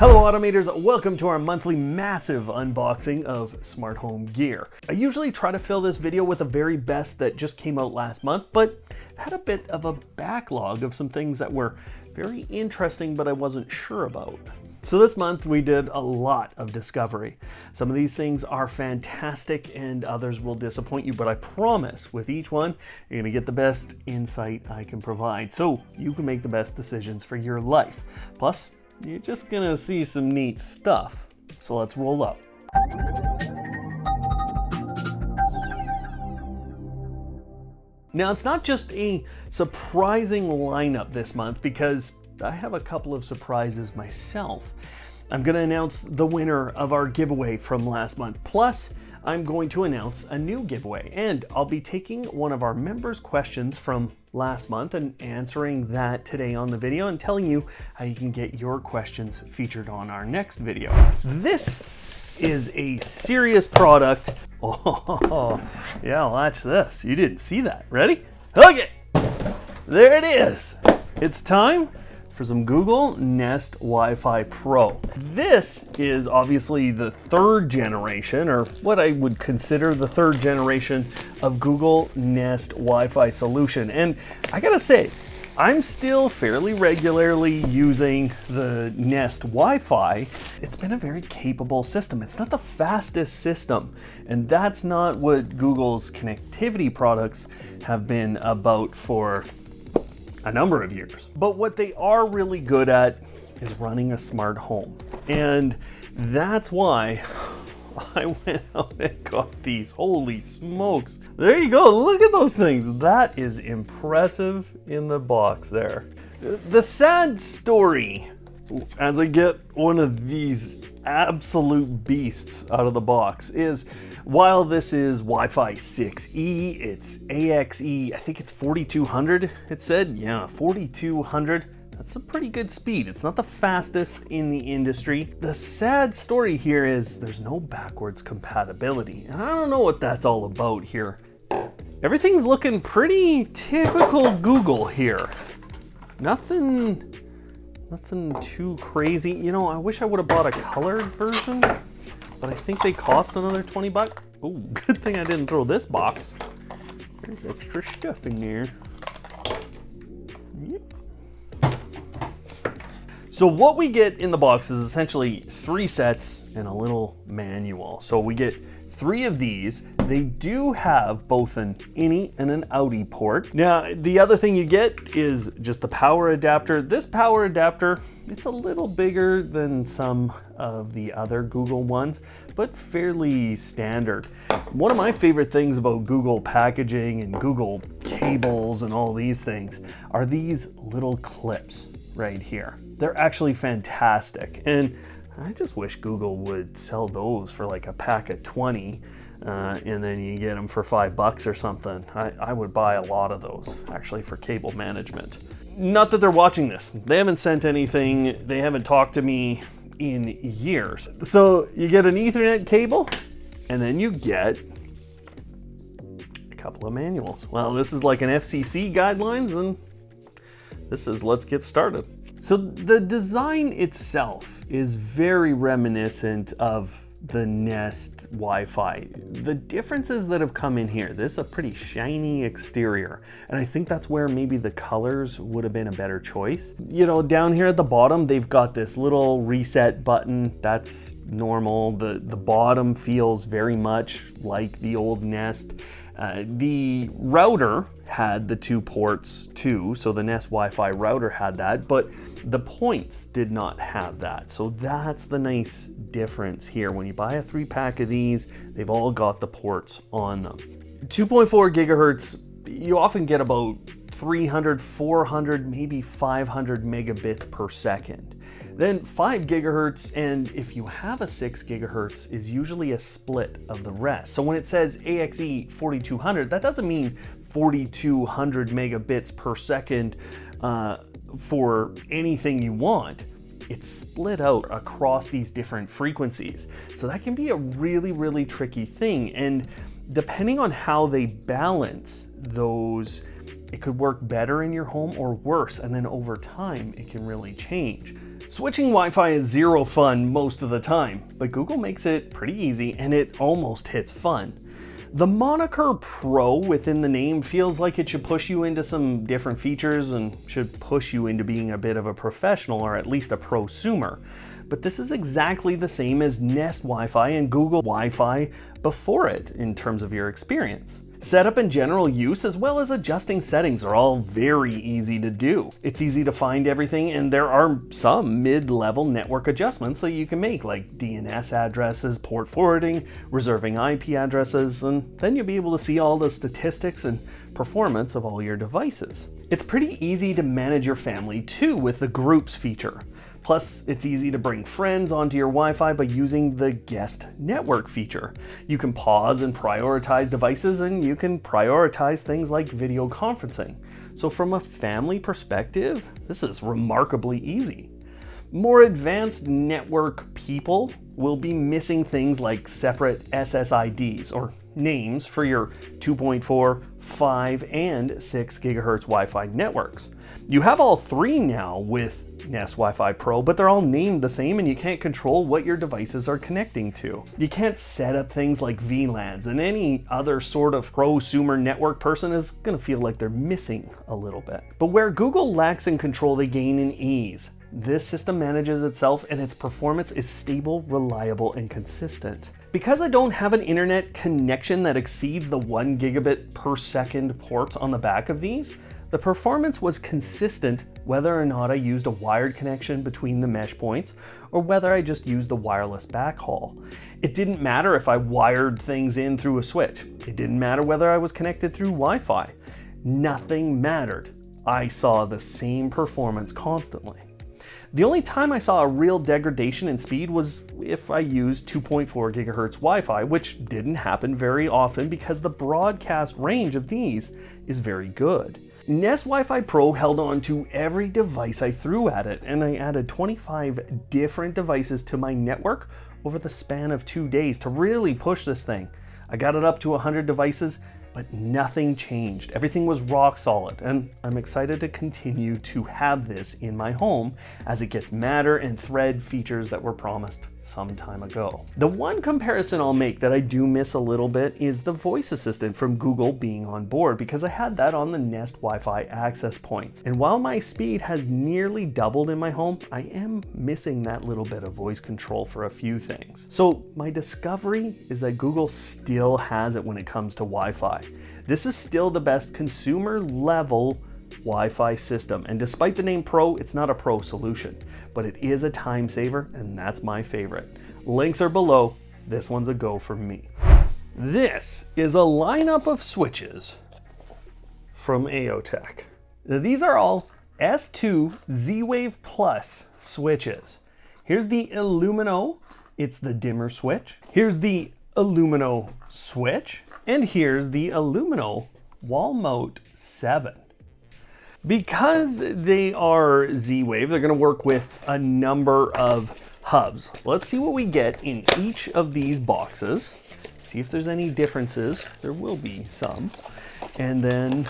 Hello Automators, welcome to our monthly massive unboxing of smart home gear. I usually try to fill this video with the very best that just came out last month, but had a bit of a backlog of some things that were very interesting but I wasn't sure about. So this month we did a lot of discovery. Some of these things are fantastic and others will disappoint you, but I promise with each one, you're gonna get the best insight I can provide so you can make the best decisions for your life. Plus, you're just gonna see some neat stuff. So let's roll up. Now it's not just a surprising lineup this month because I have a couple of surprises myself. I'm gonna announce the winner of our giveaway from last month. Plus, I'm going to announce a new giveaway and I'll be taking one of our members' questions from last month and answering that today on the video and telling you how you can get your questions featured on our next video. This is a serious product. Oh, yeah, watch this. You didn't see that. Ready? Okay, there it is. It's time for some Google Nest Wi-Fi Pro. This is obviously the third generation, or what I would consider the third generation of Google Nest Wi-Fi solution. And I gotta say, I'm still fairly regularly using the Nest Wi-Fi. It's been a very capable system. It's not the fastest system, and that's not what Google's connectivity products have been about for a number of years. But what they are really good at is running a smart home. And that's why I went out and got these. Holy smokes. There you go. Look at those things. That is impressive in the box there. The sad story, as I get one of these absolute beasts out of the box, is while this is Wi-Fi 6E, it's AXE, I think it's 4200, it said. Yeah, 4200. That's a pretty good speed. It's not the fastest in the industry. The sad story here is there's no backwards compatibility. And I don't know what that's all about here. Everything's looking pretty typical Google here. Nothing too crazy. You know, I wish I would have bought a colored version, but I think they cost another 20 bucks. Oh, good thing I didn't throw this box. There's extra stuff in there. Yep. So what we get in the box is essentially 3 sets and a little manual. So we get 3 of these. They do have both an innie and an outie port. Now, the other thing you get is just the power adapter. This power adapter, it's a little bigger than some of the other Google ones, but fairly standard. One of my favorite things about Google packaging and Google cables and all these things are these little clips right here. They're actually fantastic. And I just wish Google would sell those for like a pack of 20 and then you get them for $5 or something. I would buy a lot of those actually for cable management. Not that they're watching this. They haven't sent anything. They haven't talked to me in years. So you get an Ethernet cable and then you get a couple of manuals. Well, this is like an FCC guidelines and this is let's get started. So the design itself is very reminiscent of the Nest Wi-Fi. The differences that have come in here, this is a pretty shiny exterior, and I think that's where maybe the colors would have been a better choice. You know, down here at the bottom, they've got this little reset button. That's normal. The bottom feels very much like the old Nest. The router had the 2 ports too, so the Nest Wi-Fi router had that, but the points did not have that. So that's the nice difference here. When you buy a 3-pack of these, they've all got the ports on them. 2.4 gigahertz, you often get about 300, 400, maybe 500 megabits per second. Then 5 gigahertz, and if you have a 6 gigahertz, is usually a split of the rest. So when it says AXE 4200, that doesn't mean 4200 megabits per second for anything you want. It's split out across these different frequencies. So that can be a really, really tricky thing. And depending on how they balance those, it could work better in your home or worse. And then over time, it can really change. Switching Wi-Fi is zero fun most of the time, but Google makes it pretty easy and it almost hits fun. The moniker Pro within the name feels like it should push you into some different features and should push you into being a bit of a professional or at least a prosumer. But this is exactly the same as Nest Wi-Fi and Google Wi-Fi before it in terms of your experience. Setup and general use, as well as adjusting settings, are all very easy to do. It's easy to find everything, and there are some mid-level network adjustments that you can make, like DNS addresses, port forwarding, reserving IP addresses, and then you'll be able to see all the statistics and performance of all your devices. It's pretty easy to manage your family too with the groups feature. Plus, it's easy to bring friends onto your Wi-Fi by using the guest network feature. You can pause and prioritize devices, and you can prioritize things like video conferencing. So from a family perspective, this is remarkably easy. More advanced network people will be missing things like separate SSIDs, or names for your 2.4, 5, and 6 gigahertz Wi-Fi networks. You have all three now with Nest Wi-Fi Pro, but they're all named the same and you can't control what your devices are connecting to. You can't set up things like VLANs, and any other sort of prosumer network person is going to feel like they're missing a little bit. But where Google lacks in control, they gain in ease. This system manages itself and its performance is stable, reliable, and consistent. Because I don't have an internet connection that exceeds the 1 gigabit per second ports on the back of these, the performance was consistent whether or not I used a wired connection between the mesh points or whether I just used the wireless backhaul. It didn't matter if I wired things in through a switch. It didn't matter whether I was connected through Wi-Fi. Nothing mattered. I saw the same performance constantly. The only time I saw a real degradation in speed was if I used 2.4 gigahertz Wi-Fi, which didn't happen very often because the broadcast range of these is very good. Nest Wi-Fi Pro held on to every device I threw at it, and I added 25 different devices to my network over the span of 2 days to really push this thing. I got it up to 100 devices, but nothing changed. Everything was rock solid, and I'm excited to continue to have this in my home as it gets Matter and Thread features that were promised some time ago. The one comparison I'll make that I do miss a little bit is the voice assistant from Google being on board, because I had that on the Nest Wi-Fi access points. And while my speed has nearly doubled in my home, I am missing that little bit of voice control for a few things. So my discovery is that Google still has it when it comes to Wi-Fi. This is still the best consumer level Wi-Fi system, and despite the name Pro, it's not a Pro solution, but it is a time saver, and that's my favorite. Links are below. This one's a go for me. This is a lineup of switches from AOTech. These are all S2 Z-Wave Plus switches. Here's the Illumino, it's the dimmer switch. Here's the Illumino switch, and here's the Illumino Wall Mount 7. Because they are Z-Wave, they're going to work with a number of hubs. Let's see what we get in each of these boxes. See if there's any differences. There will be some. And then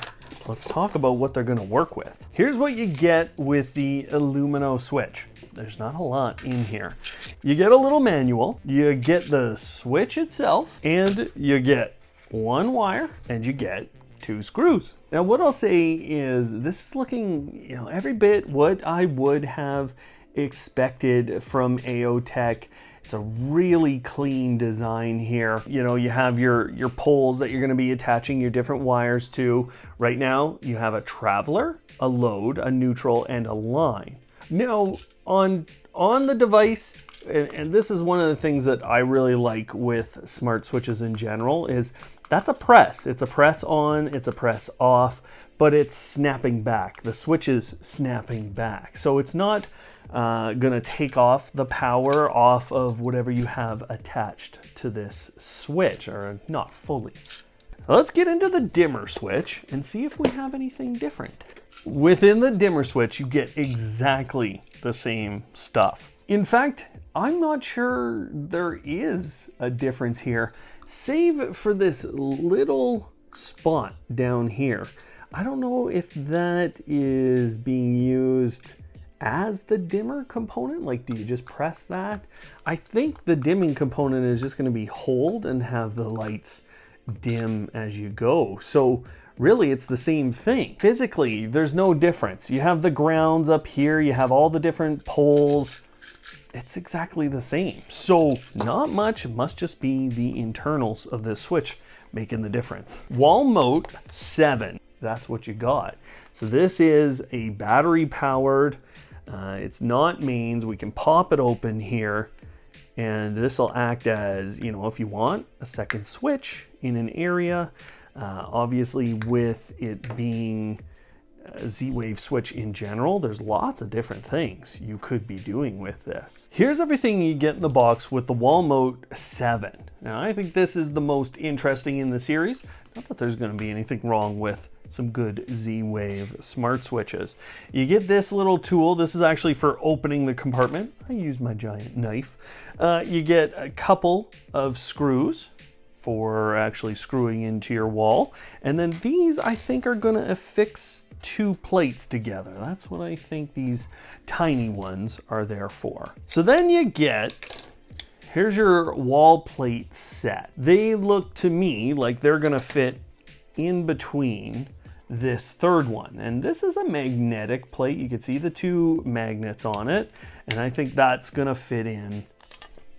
let's talk about what they're going to work with. Here's what you get with the Illumino switch. There's not a lot in here. You get a little manual, you get the switch itself, and you get one wire, and you get 2 screws. Now what I'll say is this is looking, every bit what I would have expected from AOTech. It's a really clean design here. You have your poles that you're going to be attaching your different wires to. Right now you have a traveler, a load, a neutral, and a line. Now on the device, and this is one of the things that I really like with smart switches in general, is that's a press. It's a press on, it's a press off, but it's snapping back. The switch is snapping back. So it's not gonna take off the power off of whatever you have attached to this switch, or not fully. Let's get into the dimmer switch and see if we have anything different. Within the dimmer switch, you get exactly the same stuff. In fact, I'm not sure there is a difference here, save for this little spot down here. I don't know if that is being used as the dimmer component? Like, do you just press that? I think the dimming component is just going to be hold and have the lights dim as you go. So really, it's the same thing. Physically, there's no difference. You have the grounds up here, you have all the different poles. It's exactly the same. So not much, it must just be the internals of this switch making the difference. Wall mount 7, that's what you got. So this is a battery powered, it's not mains. We can pop it open here, and this will act as, you know, if you want a second switch in an area. Obviously, with it being a Z-Wave switch in general, there's lots of different things you could be doing with this. Here's everything you get in the box with the wall mount 7. Now, I think this is the most interesting in the series. Not that there's going to be anything wrong with some good Z-Wave smart switches. You get this little tool. This is actually for opening the compartment. I use my giant knife. You get a couple of screws for actually screwing into your wall. And then these, I think, are gonna affix 2 plates together. That's what I think these tiny ones are there for. So then you get, here's your wall plate set. They look to me like they're gonna fit in between this third one. And this is a magnetic plate. You can see the 2 magnets on it. And I think that's gonna fit in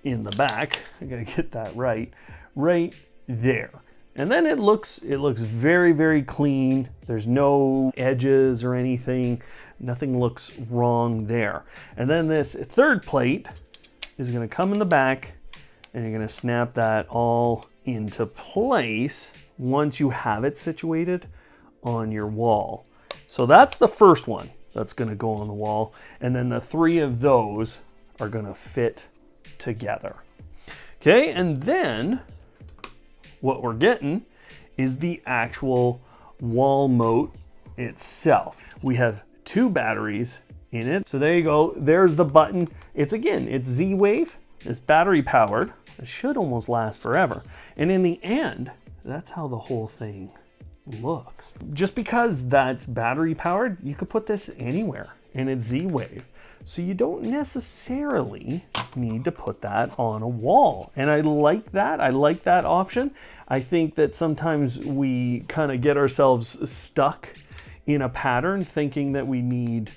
the back. I gotta get that right there. And then it looks very, very clean. There's no edges or anything. Nothing looks wrong there. And then this third plate is gonna come in the back, and you're gonna snap that all into place once you have it situated on your wall. So that's the first one that's gonna go on the wall. And then the 3 of those are gonna fit together. Okay, and then what we're getting is the actual wall mount itself. We have 2 batteries in it. So there you go, there's the button. It's Z-Wave, it's battery powered. It should almost last forever. And in the end, that's how the whole thing looks. Just because that's battery powered, you could put this anywhere, and it's Z-Wave. So you don't necessarily need to put that on a wall. And I like that. I like that option. I think that sometimes we kind of get ourselves stuck in a pattern thinking that we need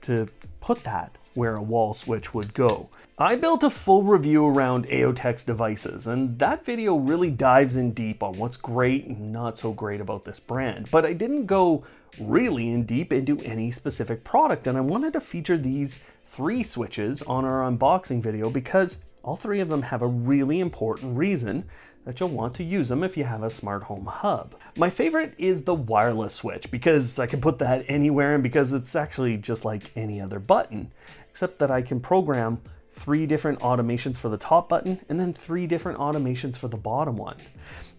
to put that where a wall switch would go. I built a full review around AOTech's devices, and that video really dives in deep on what's great and not so great about this brand. But I didn't go really in deep into any specific product, and I wanted to feature these 3 switches on our unboxing video because all 3 of them have a really important reason that you'll want to use them if you have a smart home hub. My favorite is the wireless switch because I can put that anywhere and because it's actually just like any other button, except that I can program 3 different automations for the top button and then 3 different automations for the bottom one.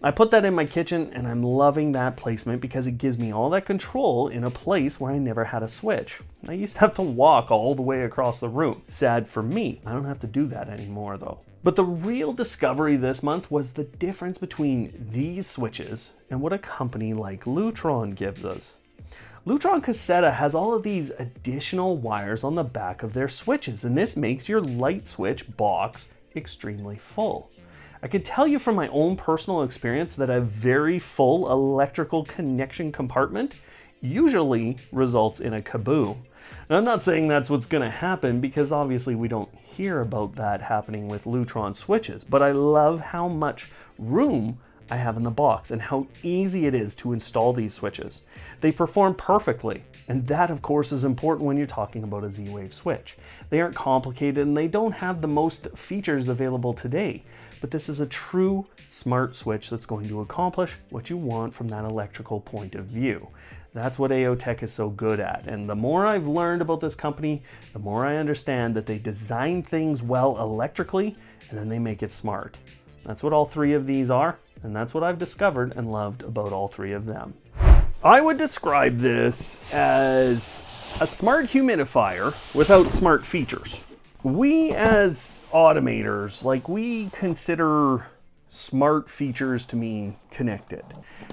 I put that in my kitchen and I'm loving that placement because it gives me all that control in a place where I never had a switch. I used to have to walk all the way across the room. Sad for me, I don't have to do that anymore though. But the real discovery this month was the difference between these switches and what a company like Lutron gives us. Lutron Cassetta has all of these additional wires on the back of their switches, and this makes your light switch box extremely full. I can tell you from my own personal experience that a very full electrical connection compartment usually results in a kaboom. Now, I'm not saying that's what's going to happen because obviously we don't hear about that happening with Lutron switches, but I love how much room I have in the box and how easy it is to install these switches. They perform perfectly, and that of course is important when you're talking about a Z-Wave switch. They aren't complicated and they don't have the most features available today, but this is a true smart switch that's going to accomplish what you want from that electrical point of view. That's what AOTech is so good at, and the more I've learned about this company, the more I understand that they design things well electrically and then they make it smart. That's what all 3 of these are, and that's what I've discovered and loved about all 3 of them. I would describe this as a smart humidifier without smart features. We as automators, we consider smart features to mean connected.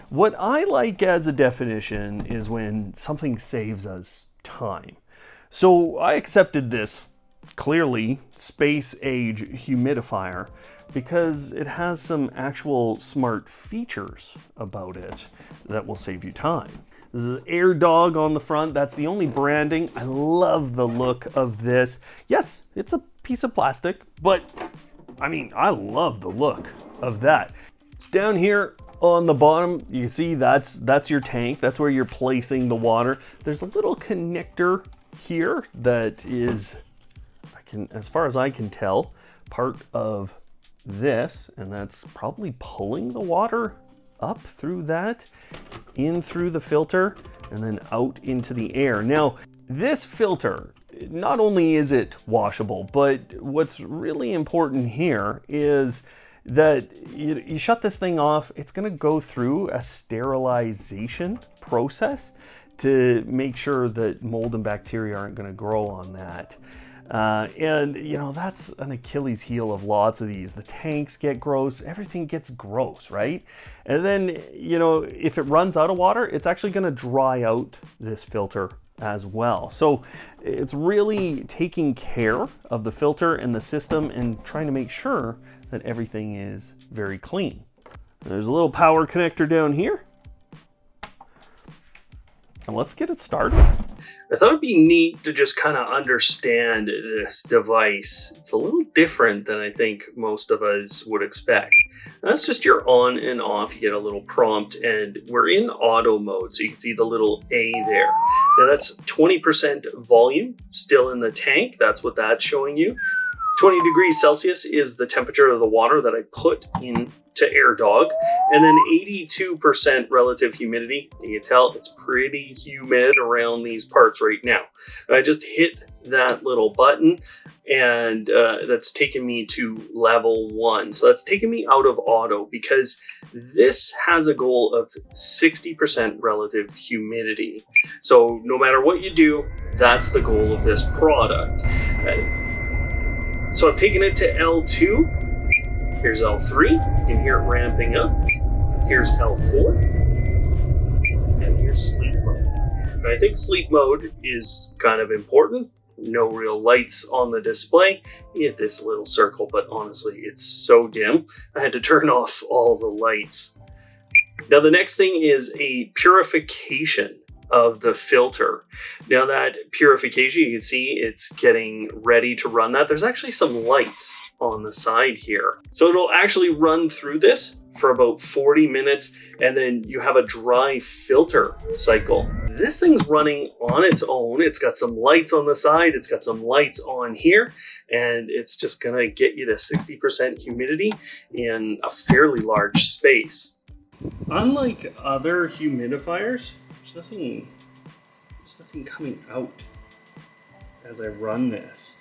What I like as a definition is when something saves us time. So I accepted this clearly space age humidifier because it has some actual smart features about it that will save you time. This is Air Dog on the front. That's the only branding. I love the look of this. Yes, it's a piece of plastic, but I mean, I love the look of that. It's down here on the bottom. You can see that's your tank. That's where you're placing the water. There's a little connector here that is, as far as I can tell, part of this, and that's probably pulling the water up through that, in through the filter, and then out into the air. Now, this filter, not only is it washable, but what's really important here is that you shut this thing off, it's gonna go through a sterilization process to make sure that mold and bacteria aren't gonna grow on that. And you know, that's an Achilles heel of lots of these. The tanks get gross, everything gets gross, right? And then, you know, if it runs out of water, it's actually gonna dry out this filter as well. So it's really taking care of the filter and the system and trying to make sure that everything is very clean. There's a little power connector down here. And let's get it started. I thought it'd be neat to just kind of understand this device. It's a little different than I think most of us would expect. That's just your on and off. You get a little prompt, and we're in auto mode, so you can see the little A there. Now that's 20% volume still in the tank. That's what that's showing you. 20 degrees Celsius is the temperature of the water that I put into Air Dog, and then 82% relative humidity. You can tell it's pretty humid around these parts right now. I just hit that little button, and that's taken me to level 1. So that's taken me out of auto because this has a goal of 60% relative humidity. So no matter what you do, that's the goal of this product. So I've taken it to L2. Here's L3. You can hear it ramping up. Here's L4. And here's sleep mode. And I think sleep mode is kind of important. No real lights on the display. You get this little circle, but honestly, it's so dim. I had to turn off all the lights. Now the next thing is a purification of the filter. Now that purification, you can see it's getting ready to run that. There's actually some lights on the side here. So it'll actually run through this for about 40 minutes, and then you have a dry filter cycle. This thing's running on its own. It's got some lights on the side, it's got some lights on here, and it's just gonna get you to 60% humidity in a fairly large space. Unlike other humidifiers, there's nothing coming out as I run this.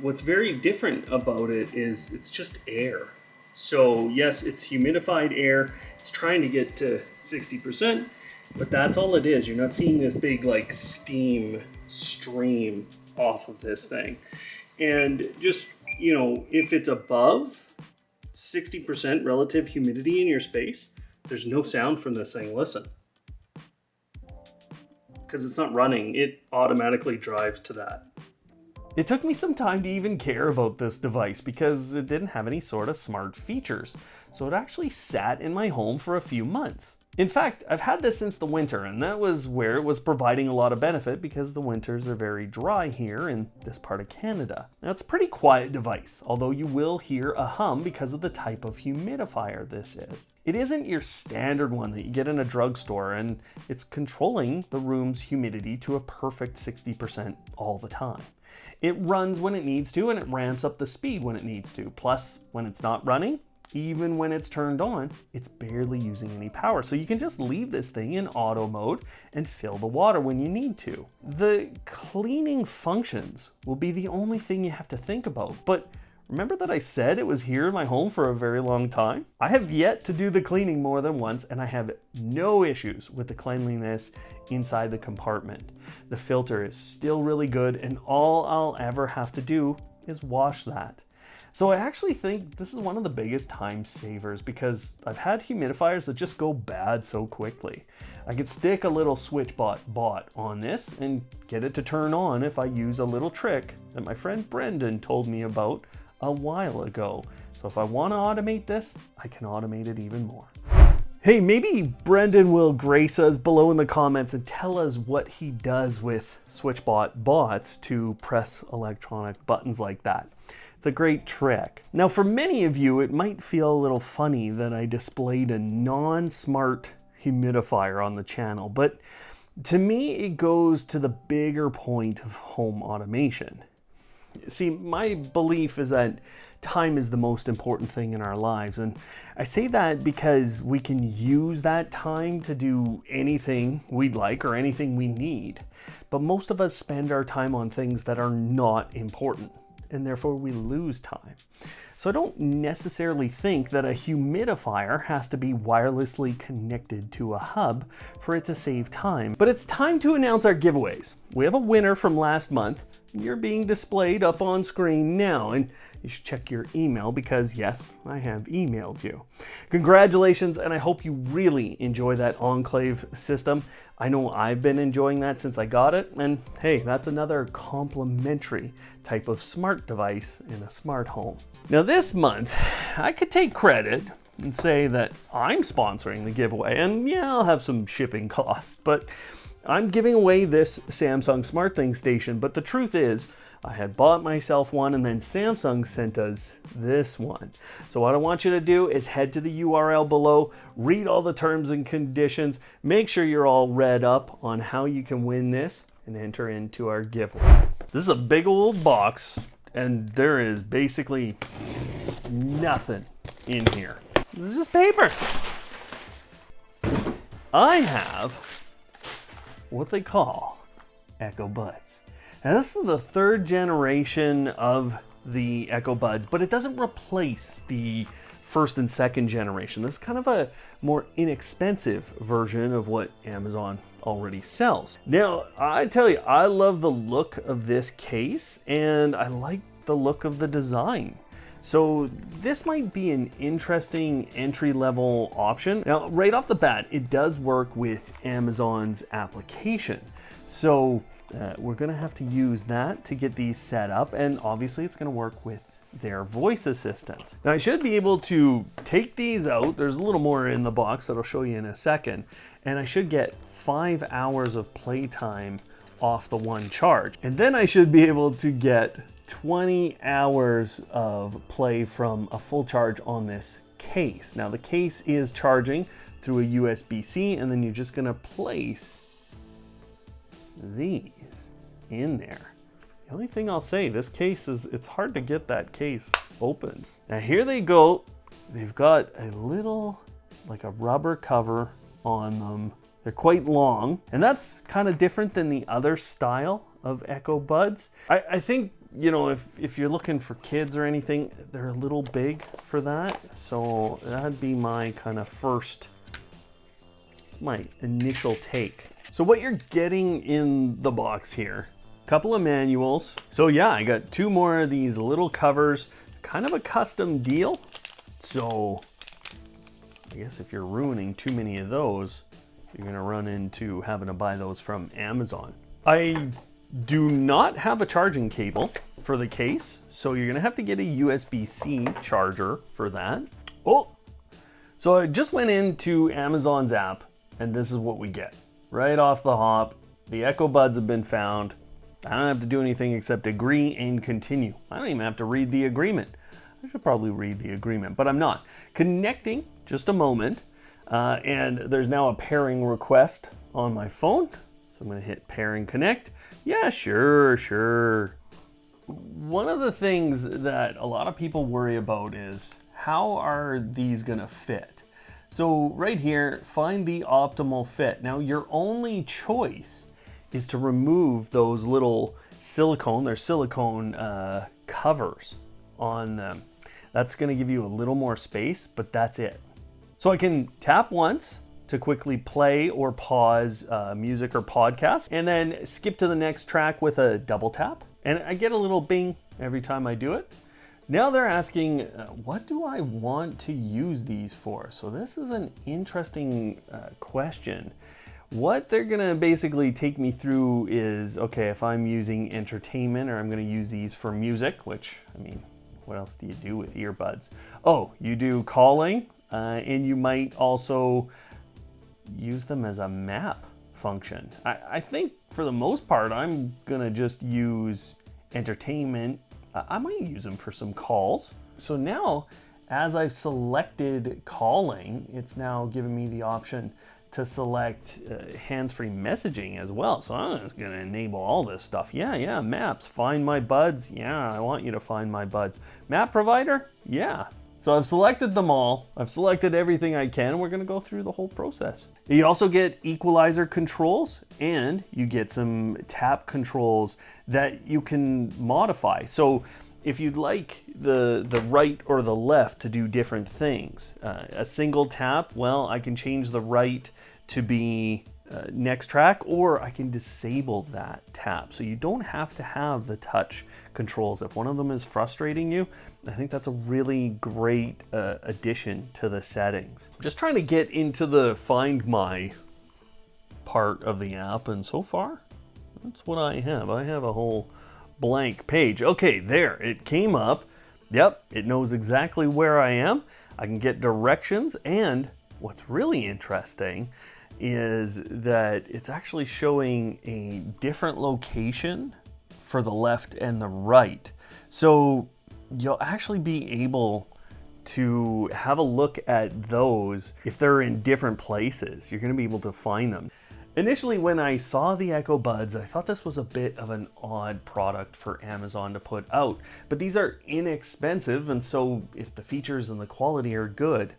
What's very different about it is it's just air. So yes, it's humidified air. It's trying to get to 60%, but that's all it is. You're not seeing this big like steam stream off of this thing. And just, you know, if it's above 60% relative humidity in your space, there's no sound from this thing. Listen. Because it's not running, it automatically drives to that. It took me some time to even care about this device because it didn't have any sort of smart features. So it actually sat in my home for a few months. In fact, I've had this since the winter, and that was where it was providing a lot of benefit because the winters are very dry here in this part of Canada. Now it's a pretty quiet device, although you will hear a hum because of the type of humidifier this is. It isn't your standard one that you get in a drugstore, and it's controlling the room's humidity to a perfect 60% all the time. It runs when it needs to, and it ramps up the speed when it needs to. Plus, when it's not running, even when it's turned on, it's barely using any power. So you can just leave this thing in auto mode and fill the water when you need to. The cleaning functions will be the only thing you have to think about. But remember that I said it was here in my home for a very long time? I have yet to do the cleaning more than once, and I have no issues with the cleanliness inside the compartment. The filter is still really good, and all I'll ever have to do is wash that. So I actually think this is one of the biggest time savers because I've had humidifiers that just go bad so quickly. I could stick a little switch bot on this and get it to turn on if I use a little trick that my friend Brendan told me about a while ago. So if I want to automate this, I can automate it even more. Hey, maybe Brendan will grace us below in the comments and tell us what he does with SwitchBot bots to press electronic buttons like that. It's a great trick. Now, for many of you, it might feel a little funny that I displayed a non-smart humidifier on the channel, but to me, it goes to the bigger point of home automation. See, my belief is that time is the most important thing in our lives, and I say that because we can use that time to do anything we'd like or anything we need, but most of us spend our time on things that are not important, and therefore we lose time. So I don't necessarily think that a humidifier has to be wirelessly connected to a hub for it to save time. But it's time to announce our giveaways. We have a winner from last month. You're being displayed up on screen now, and you should check your email because yes, I have emailed you. Congratulations, and I hope you really enjoy that Enclave system. I know I've been enjoying that since I got it, and hey, that's another complimentary type of smart device in a smart home. Now this month, I could take credit and say that I'm sponsoring the giveaway, and yeah, I'll have some shipping costs, but I'm giving away this Samsung SmartThings station, but the truth is, I had bought myself one and then Samsung sent us this one. So what I want you to do is head to the URL below, read all the terms and conditions, make sure you're all read up on how you can win this and enter into our giveaway. This is a big old box and there is basically nothing in here. This is just paper. I have what they call Echo Buds. Now this is the third generation of the Echo Buds, but it doesn't replace the first and second generation. This is kind of a more inexpensive version of what Amazon already sells. Now, I tell you, I love the look of this case and I like the look of the design. So this might be an interesting entry-level option. Now, right off the bat, it does work with Amazon's application. So we're gonna have to use that to get these set up, and obviously it's gonna work with their voice assistant. Now I should be able to take these out. There's a little more in the box that I'll show you in a second, and I should get 5 hours of playtime off the one charge. And then I should be able to get 20 hours of play from a full charge on this case. Now the case is charging through a USB-C, and then you're just gonna place these in there. The only thing I'll say, this case is, it's hard to get that case open. Now here they go. They've got a little, like a rubber cover on them. They're quite long, and that's kind of different than the other style of Echo Buds. I think, you know, if you're looking for kids or anything, they're a little big for that. So that'd be my kind of first, it's my initial take. So what you're getting in the box here, a couple of manuals. So yeah, I got 2 more of these little covers, kind of a custom deal. So I guess if you're ruining too many of those, you're gonna run into having to buy those from Amazon. I do not have a charging cable for the case, so you're gonna have to get a USB-C charger for that. Oh, so I just went into Amazon's app, and this is what we get. Right off the hop, the Echo Buds have been found. I don't have to do anything except agree and continue. I don't even have to read the agreement. I should probably read the agreement, but I'm not. Connecting, just a moment, and there's now a pairing request on my phone. So I'm gonna hit pair and connect. Yeah, sure. One of the things that a lot of people worry about is how are these gonna fit? So right here, find the optimal fit. Now your only choice is to remove those little silicone, they're silicone covers on them. That's gonna give you a little more space, but that's it. So I can tap once to quickly play or pause music or podcast, and then skip to the next track with a double tap. And I get a little bing every time I do it. Now they're asking, what do I want to use these for? So this is an interesting question. What they're gonna basically take me through is, okay, if I'm using entertainment or I'm gonna use these for music, which, I mean, what else do you do with earbuds? Oh, you do calling, and you might also use them as a map function. I think for the most part, I'm gonna just use entertainment. I might use them for some calls. So now, as I've selected calling, it's now giving me the option to select hands-free messaging as well. So I'm just gonna enable all this stuff. Yeah, maps, find my buds. Yeah, I want you to find my buds. Map provider, yeah. So I've selected them all. I've selected everything I can. We're gonna go through the whole process. You also get equalizer controls, and you get some tap controls that you can modify. So if you'd like the right or the left to do different things, a single tap, well, I can change the right to be next track, or I can disable that tap. So you don't have to have the touch controls. If one of them is frustrating you, I think that's a really great addition to the settings. I'm just trying to get into the Find My part of the app, and so far, that's what I have. I have a whole blank page. Okay, there, it came up. Yep, it knows exactly where I am. I can get directions, and what's really interesting is that it's actually showing a different location for the left and the right. So you'll actually be able to have a look at those if they're in different places. You're going to be able to find them. Initially, when I saw the Echo Buds, I thought this was a bit of an odd product for Amazon to put out, but these are inexpensive, and so if the features and the quality are good,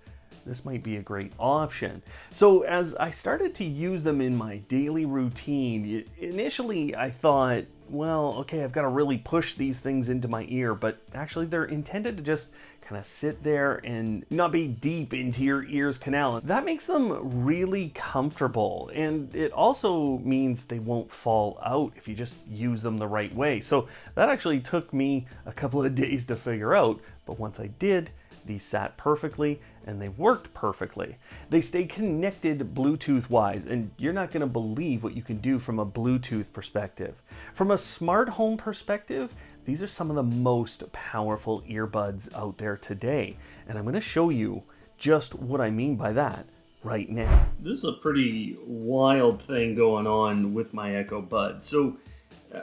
this might be a great option. So as I started to use them in my daily routine, initially I thought, well, okay, I've got to really push these things into my ear, but actually they're intended to just kind of sit there and not be deep into your ear's canal. That makes them really comfortable, and it also means they won't fall out if you just use them the right way. So that actually took me a couple of days to figure out, but once I did, these sat perfectly and they've worked perfectly. They stay connected Bluetooth wise, and you're not going to believe what you can do from a Bluetooth perspective. From a smart home perspective, these are some of the most powerful earbuds out there today, and I'm going to show you just what I mean by that right now. This is a pretty wild thing going on with my Echo Buds. So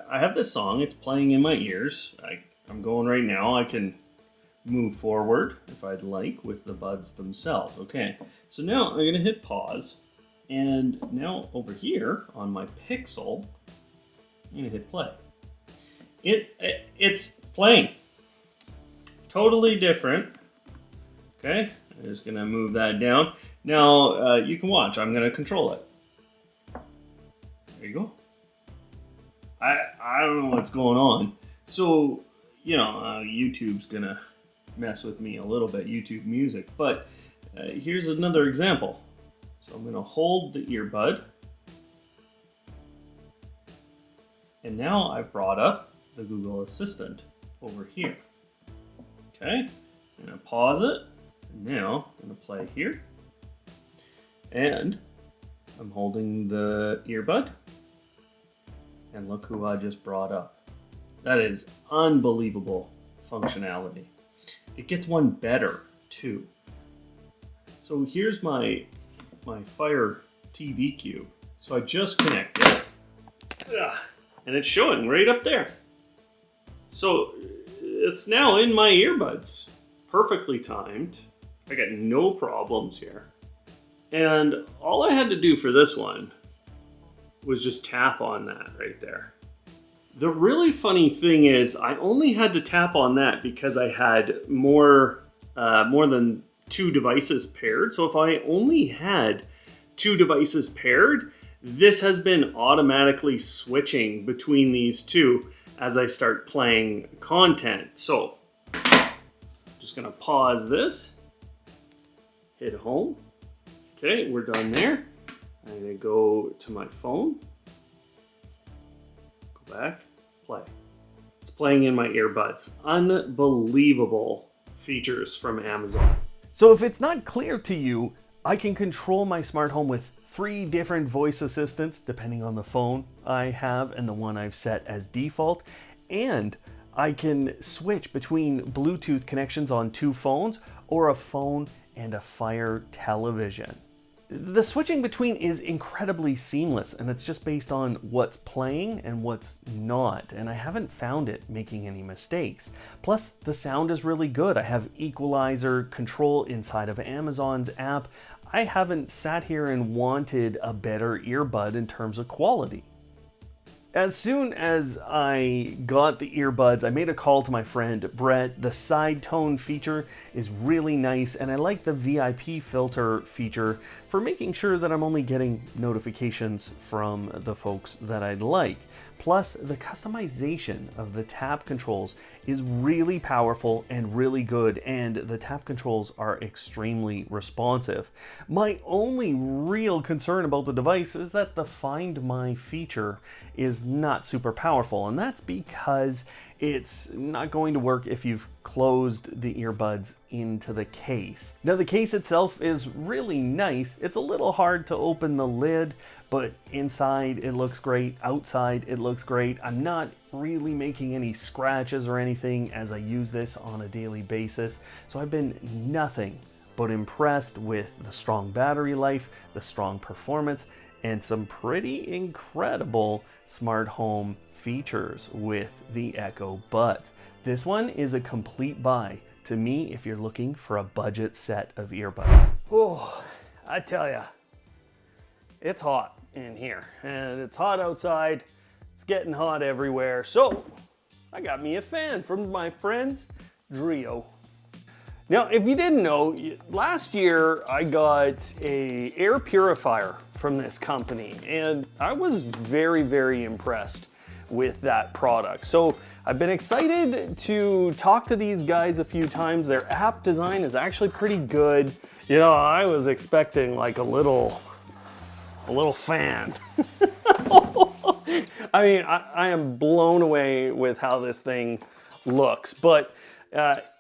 I have this song, it's playing in my ears. I'm going right now. I can move forward if I'd like with the buds themselves. Okay, so now I'm gonna hit pause, and now over here on my Pixel, I'm gonna hit play. It's playing. Totally different. Okay, I'm just gonna move that down. Now you can watch. I'm gonna control it. There you go. I don't know what's going on. So you know, YouTube's gonna mess with me a little bit, YouTube Music, but here's another example. So I'm going to hold the earbud, and now I've brought up the Google Assistant over here. Okay, I'm going to pause it, and now I'm going to play here, and I'm holding the earbud, and look who I just brought up. That is unbelievable functionality. It gets one better too. So here's my Fire TV Cube. So I just connected, and it's showing right up there. So it's now in my earbuds, perfectly timed. I got no problems here. And all I had to do for this one was just tap on that right there. The really funny thing is I only had to tap on that because I had more than 2 devices paired. So if I only had 2 devices paired, this has been automatically switching between these two as I start playing content. So just gonna pause this, hit home. Okay, we're done there. I'm gonna go to my phone. Back, play. It's playing in my earbuds. Unbelievable features from Amazon. So if it's not clear to you, I can control my smart home with 3 different voice assistants depending on the phone I have and the one I've set as default. And I can switch between Bluetooth connections on 2 phones or a phone and a Fire television. The switching between is incredibly seamless, and it's just based on what's playing and what's not, and I haven't found it making any mistakes. Plus, the sound is really good. I have equalizer control inside of Amazon's app. I haven't sat here and wanted a better earbud in terms of quality. As soon as I got the earbuds, I made a call to my friend Brett. The side tone feature is really nice, and I like the VIP filter feature for making sure that I'm only getting notifications from the folks that I'd like. Plus, the customization of the tap controls is really powerful and really good, and the tap controls are extremely responsive. My only real concern about the device is that the Find My feature is not super powerful, and that's because it's not going to work if you've closed the earbuds into the case. Now, the case itself is really nice. It's a little hard to open the lid, but inside it looks great, outside it looks great. I'm not really making any scratches or anything as I use this on a daily basis, so I've been nothing but impressed with the strong battery life, the strong performance, and some pretty incredible smart home features with the Echo Buds. This one is a complete buy to me if you're looking for a budget set of earbuds. Oh, I tell ya, it's hot in here, and it's hot outside. It's getting hot everywhere. So I got me a fan from my friends Drio. Now, if you didn't know, last year I got a air purifier from this company, and I was very, very impressed with that product. So I've been excited to talk to these guys a few times. Their app design is actually pretty good. You know, I was expecting like a little fan. I mean, I am blown away with how this thing looks, but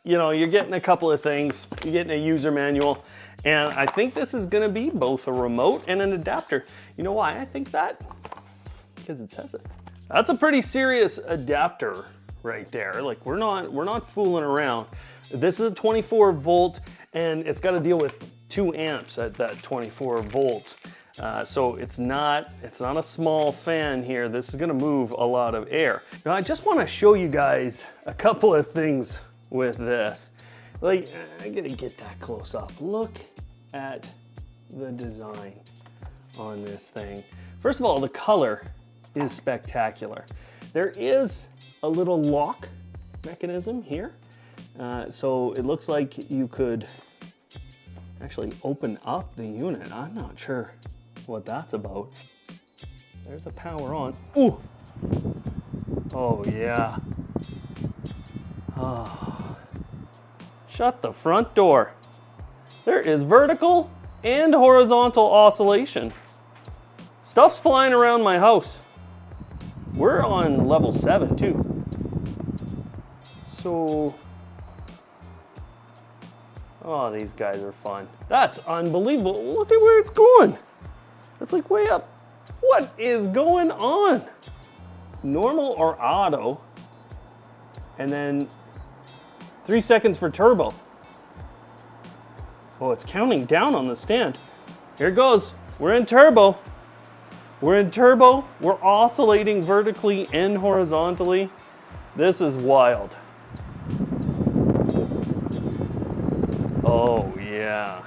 you know, you're getting a couple of things. You're getting a user manual, and I think this is gonna be both a remote and an adapter. You know why I think that? Because it says it. That's a pretty serious adapter right there. Like, we're not fooling around. This is a 24 volt, and it's got to deal with 2 amps at that 24 volt. So it's not a small fan here. This is gonna move a lot of air. Now, I just wanna show you guys a couple of things with this. Like, I gotta get that close up. Look at the design on this thing. First of all, the color is spectacular. There is a little lock mechanism here. So it looks like you could actually open up the unit. I'm not sure what that's about. There's a power on. Ooh. Oh yeah. Oh. Shut the front door. There is vertical and horizontal oscillation. Stuff's flying around my house. We're on level 7 too. So, oh, these guys are fun. That's unbelievable. Look at where it's going. It's like way up. What is going on? Normal or auto, and then 3 seconds for turbo. Oh, it's counting down on the stand. Here it goes. We're in turbo. We're in turbo. We're oscillating vertically and horizontally. This is wild. Oh yeah.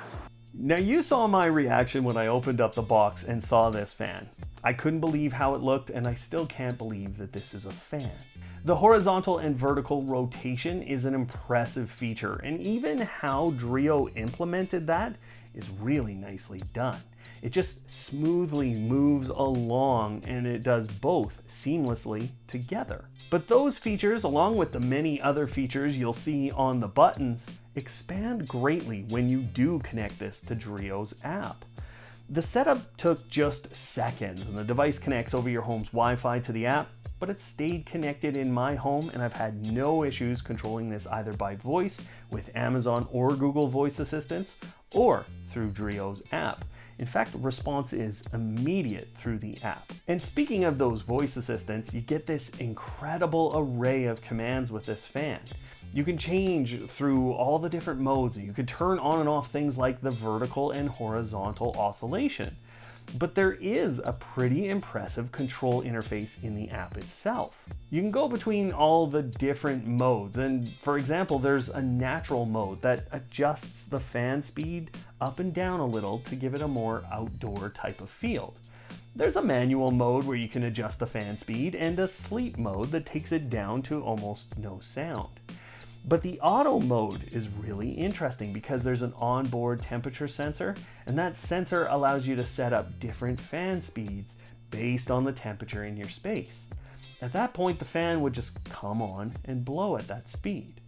Now, you saw my reaction when I opened up the box and saw this fan. I couldn't believe how it looked, and I still can't believe that this is a fan. The horizontal and vertical rotation is an impressive feature, and even how Drio implemented that is really nicely done. It just smoothly moves along, and it does both seamlessly together. But those features, along with the many other features you'll see on the buttons, expand greatly when you do connect this to Drio's app. The setup took just seconds, and the device connects over your home's Wi-Fi to the app but it's stayed connected in my home and I've had no issues controlling this either by voice with Amazon or Google Voice Assistants or through Drio's app. In fact, response is immediate through the app. And speaking of those voice assistants, you get this incredible array of commands with this fan. You can change through all the different modes. You can turn on and off things like the vertical and horizontal oscillation. But there is a pretty impressive control interface in the app itself. You can go between all the different modes, and for example, there's a natural mode that adjusts the fan speed up and down a little to give it a more outdoor type of feel. There's a manual mode where you can adjust the fan speed, and a sleep mode that takes it down to almost no sound. But the auto mode is really interesting because there's an onboard temperature sensor, and that sensor allows you to set up different fan speeds based on the temperature in your space. At that point, the fan would just come on and blow at that speed.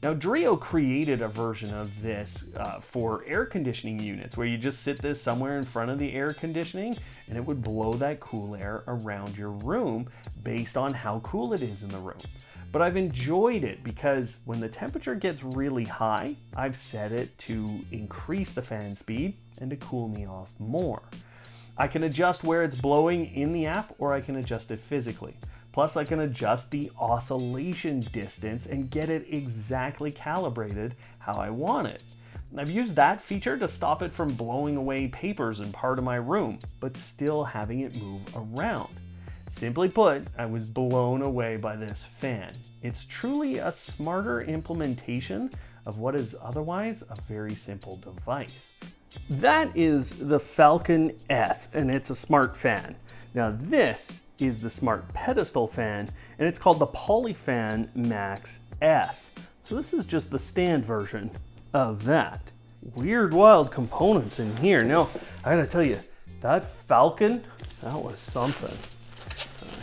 Now, Drio created a version of this for air conditioning units where you just sit this somewhere in front of the air conditioning and it would blow that cool air around your room based on how cool it is in the room. But I've enjoyed it because when the temperature gets really high, I've set it to increase the fan speed and to cool me off more. I can adjust where it's blowing in the app, or I can adjust it physically. Plus, I can adjust the oscillation distance and get it exactly calibrated how I want it. I've used that feature to stop it from blowing away papers in part of my room, but still having it move around. Simply put, I was blown away by this fan. It's truly a smarter implementation of what is otherwise a very simple device. That is the Falcon S, and it's a smart fan. Now this is the smart pedestal fan, and it's called the Polyfan Max S. So this is just the stand version of that. Weird, wild components in here. Now, I gotta tell you, that Falcon, that was something.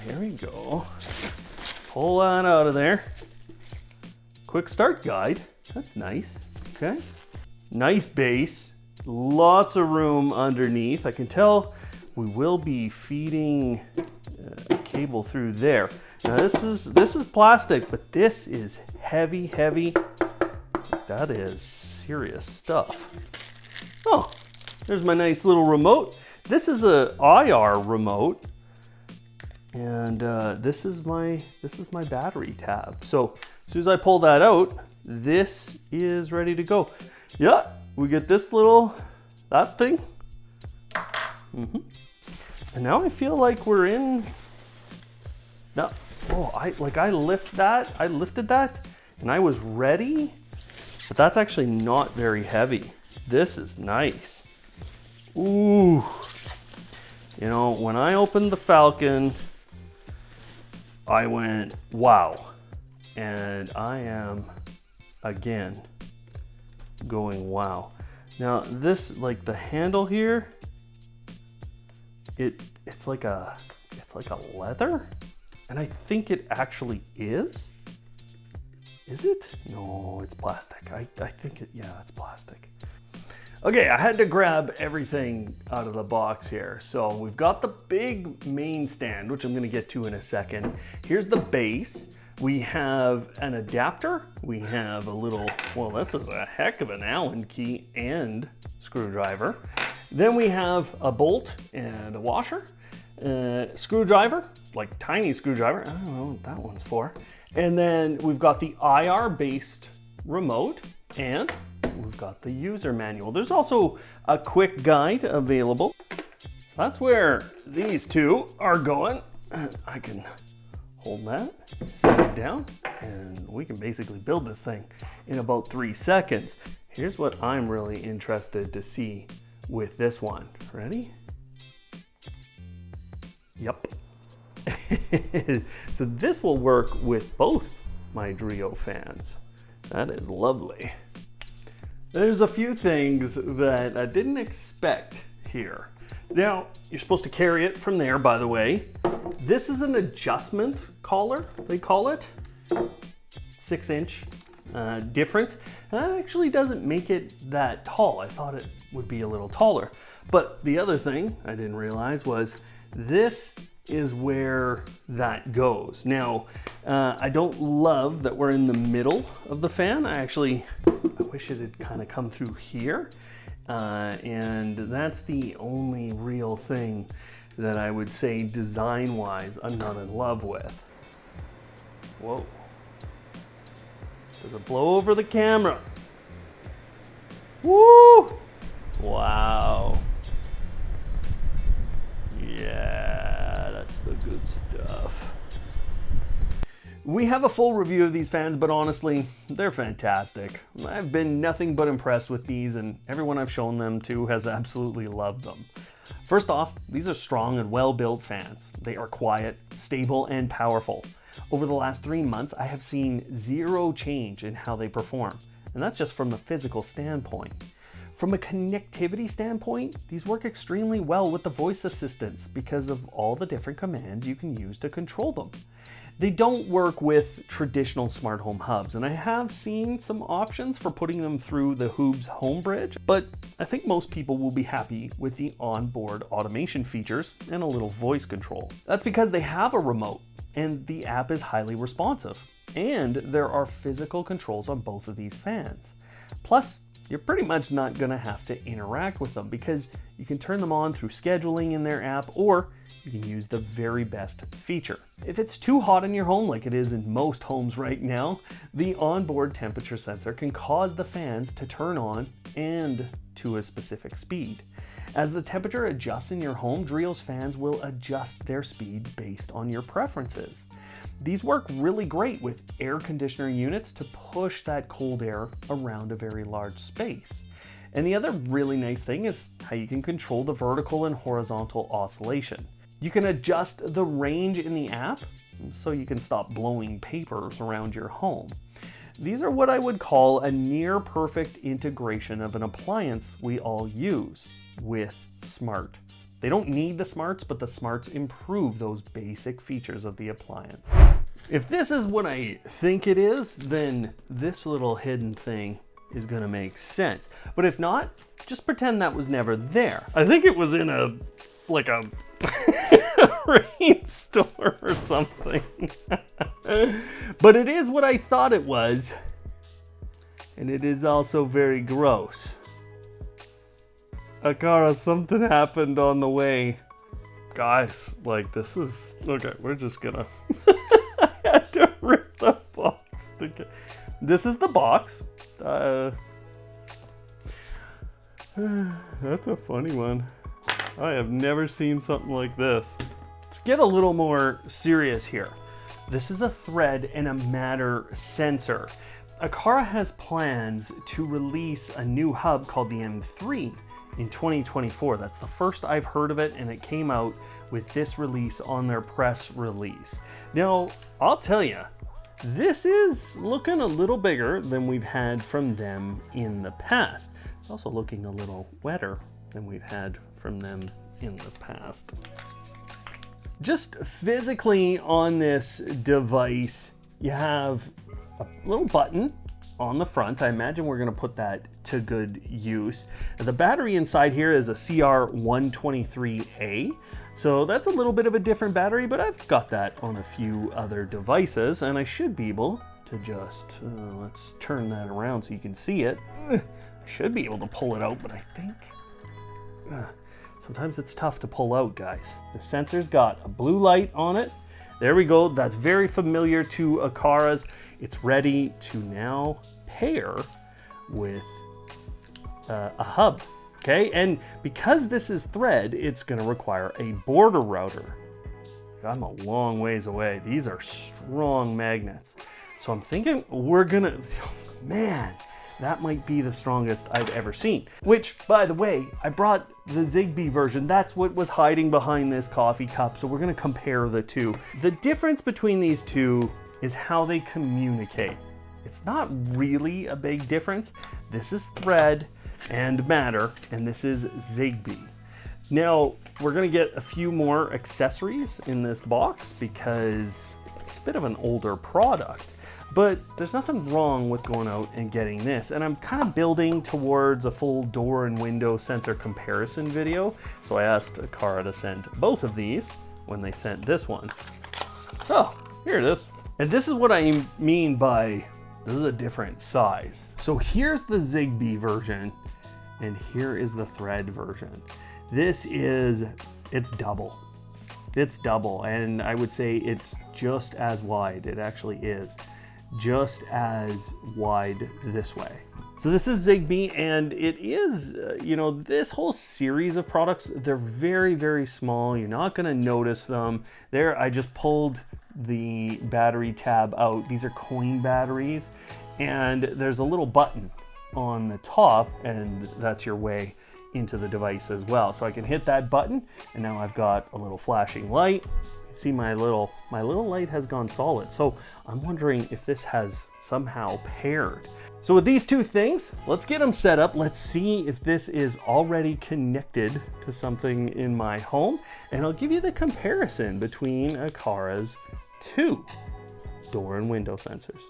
Here we go. Pull that out of there. Quick start guide. That's nice. Okay. Nice base. Lots of room underneath. I can tell we will be feeding a cable through there. Now this is plastic, but this is heavy. That is serious stuff. Oh, there's my nice little remote. This is a IR remote. And this is my battery tab. So as soon as I pull that out, this is ready to go. Yeah, we get this that thing. And now I feel like we're in. No, oh, I lifted that, and I was ready. But that's actually not very heavy. This is nice. Ooh, you know, when I opened the Falcon, I went, wow. And I am, again, going, wow. Now this, like the handle here, it's like a leather? And I think it actually is. Is it? No, it's plastic. I think it's plastic. Okay, I had to grab everything out of the box here. So we've got the big main stand, which I'm gonna get to in a second. Here's the base. We have an adapter. We have a little, well, this is a heck of an Allen key and screwdriver. Then we have a bolt and a washer, screwdriver, like tiny screwdriver. I don't know what that one's for. And then we've got the IR-based remote, and we've got the user manual. There's also a quick guide available. So that's where these two are going. I can hold that, set it down, and we can basically build this thing in about 3 seconds. Here's what I'm really interested to see with this one. Ready? Yep. So this will work with both my Drio fans. That is lovely. There's a few things that I didn't expect here. Now, you're supposed to carry it from there, by the way. This is an adjustment collar, they call it. 6-inch difference. That actually doesn't make it that tall. I thought it would be a little taller. But the other thing I didn't realize was this is where that goes. Now, I don't love that we're in the middle of the fan. I wish it had kind of come through here. And that's the only real thing that I would say design-wise I'm not in love with. Whoa. Does it blow over the camera? Woo! Wow. Yeah, that's the good stuff. We have a full review of these fans, but honestly, they're fantastic. I've been nothing but impressed with these, and everyone I've shown them to has absolutely loved them. First off, these are strong and well-built fans. They are quiet, stable, and powerful. Over the last 3 months, I have seen zero change in how they perform, and that's just from the physical standpoint. From a connectivity standpoint, these work extremely well with the voice assistants because of all the different commands you can use to control them. They don't work with traditional smart home hubs, and I have seen some options for putting them through the Hub's home bridge, but I think most people will be happy with the onboard automation features and a little voice control. That's because they have a remote, and the app is highly responsive, and there are physical controls on both of these fans. Plus, you're pretty much not going to have to interact with them because you can turn them on through scheduling in their app, or you can use the very best feature. If it's too hot in your home, like it is in most homes right now, the onboard temperature sensor can cause the fans to turn on and to a specific speed. As the temperature adjusts in your home, Drio's fans will adjust their speed based on your preferences. These work really great with air conditioner units to push that cold air around a very large space. And the other really nice thing is how you can control the vertical and horizontal oscillation. You can adjust the range in the app so you can stop blowing papers around your home. These are what I would call a near perfect integration of an appliance we all use with smart. They don't need the smarts, but the smarts improve those basic features of the appliance. If this is what I think it is, then this little hidden thing is gonna make sense. But if not, just pretend that was never there. I think it was in a rainstorm or something. But it is what I thought it was. And it is also very gross. Aqara, something happened on the way. Guys, like this is... Okay, we're just gonna... I had to rip the box. This is the box. That's a funny one. I have never seen something like this. Let's get a little more serious here. This is a thread and a matter sensor. Aqara has plans to release a new hub called the M3 in 2024. That's the first I've heard of it, and it came out with this release on their press release. Now, I'll tell you, this is looking a little bigger than we've had from them in the past. It's also looking a little wetter than we've had from them in the past. Just physically on this device, you have a little button on the front. I imagine we're going to put that to good use. The battery inside here is a CR123A. So that's a little bit of a different battery, but I've got that on a few other devices, and I should be able to just, let's turn that around so you can see it. I should be able to pull it out, but I think sometimes it's tough to pull out, guys. The sensor's got a blue light on it. There we go. That's very familiar to Aqara's. It's ready to now pair with a hub. Okay, and because this is thread, it's going to require a border router. I'm a long ways away. These are strong magnets. So I'm thinking we're gonna, man, that might be the strongest I've ever seen. Which, by the way, I brought the Zigbee version. That's what was hiding behind this coffee cup. So we're gonna compare the two. The difference between these two is how they communicate. It's not really a big difference. This is thread and matter, and this is Zigbee. Now, we're gonna get a few more accessories in this box because it's a bit of an older product, but there's nothing wrong with going out and getting this. And I'm kind of building towards a full door and window sensor comparison video. So I asked Aqara to send both of these. when they sent this one. Oh, here it is. And this is what I mean by this is a different size. So here's the Zigbee version, and here is the Thread version. This is, it's double. It's double, and I would say it's just as wide. It actually is just as wide this way. So this is Zigbee, and it is, you know, this whole series of products, they're very, very small. You're not gonna notice them. There, I just pulled the battery tab out. These are coin batteries, and there's a little button on the top, and that's your way into the device as well. So I can hit that button, and now I've got a little flashing light. See, my little light has gone solid. So I'm wondering if this has somehow paired. So with these two things, let's get them set up. Let's see if this is already connected to something in my home, and I'll give you the comparison between Aqara's two door and window sensors.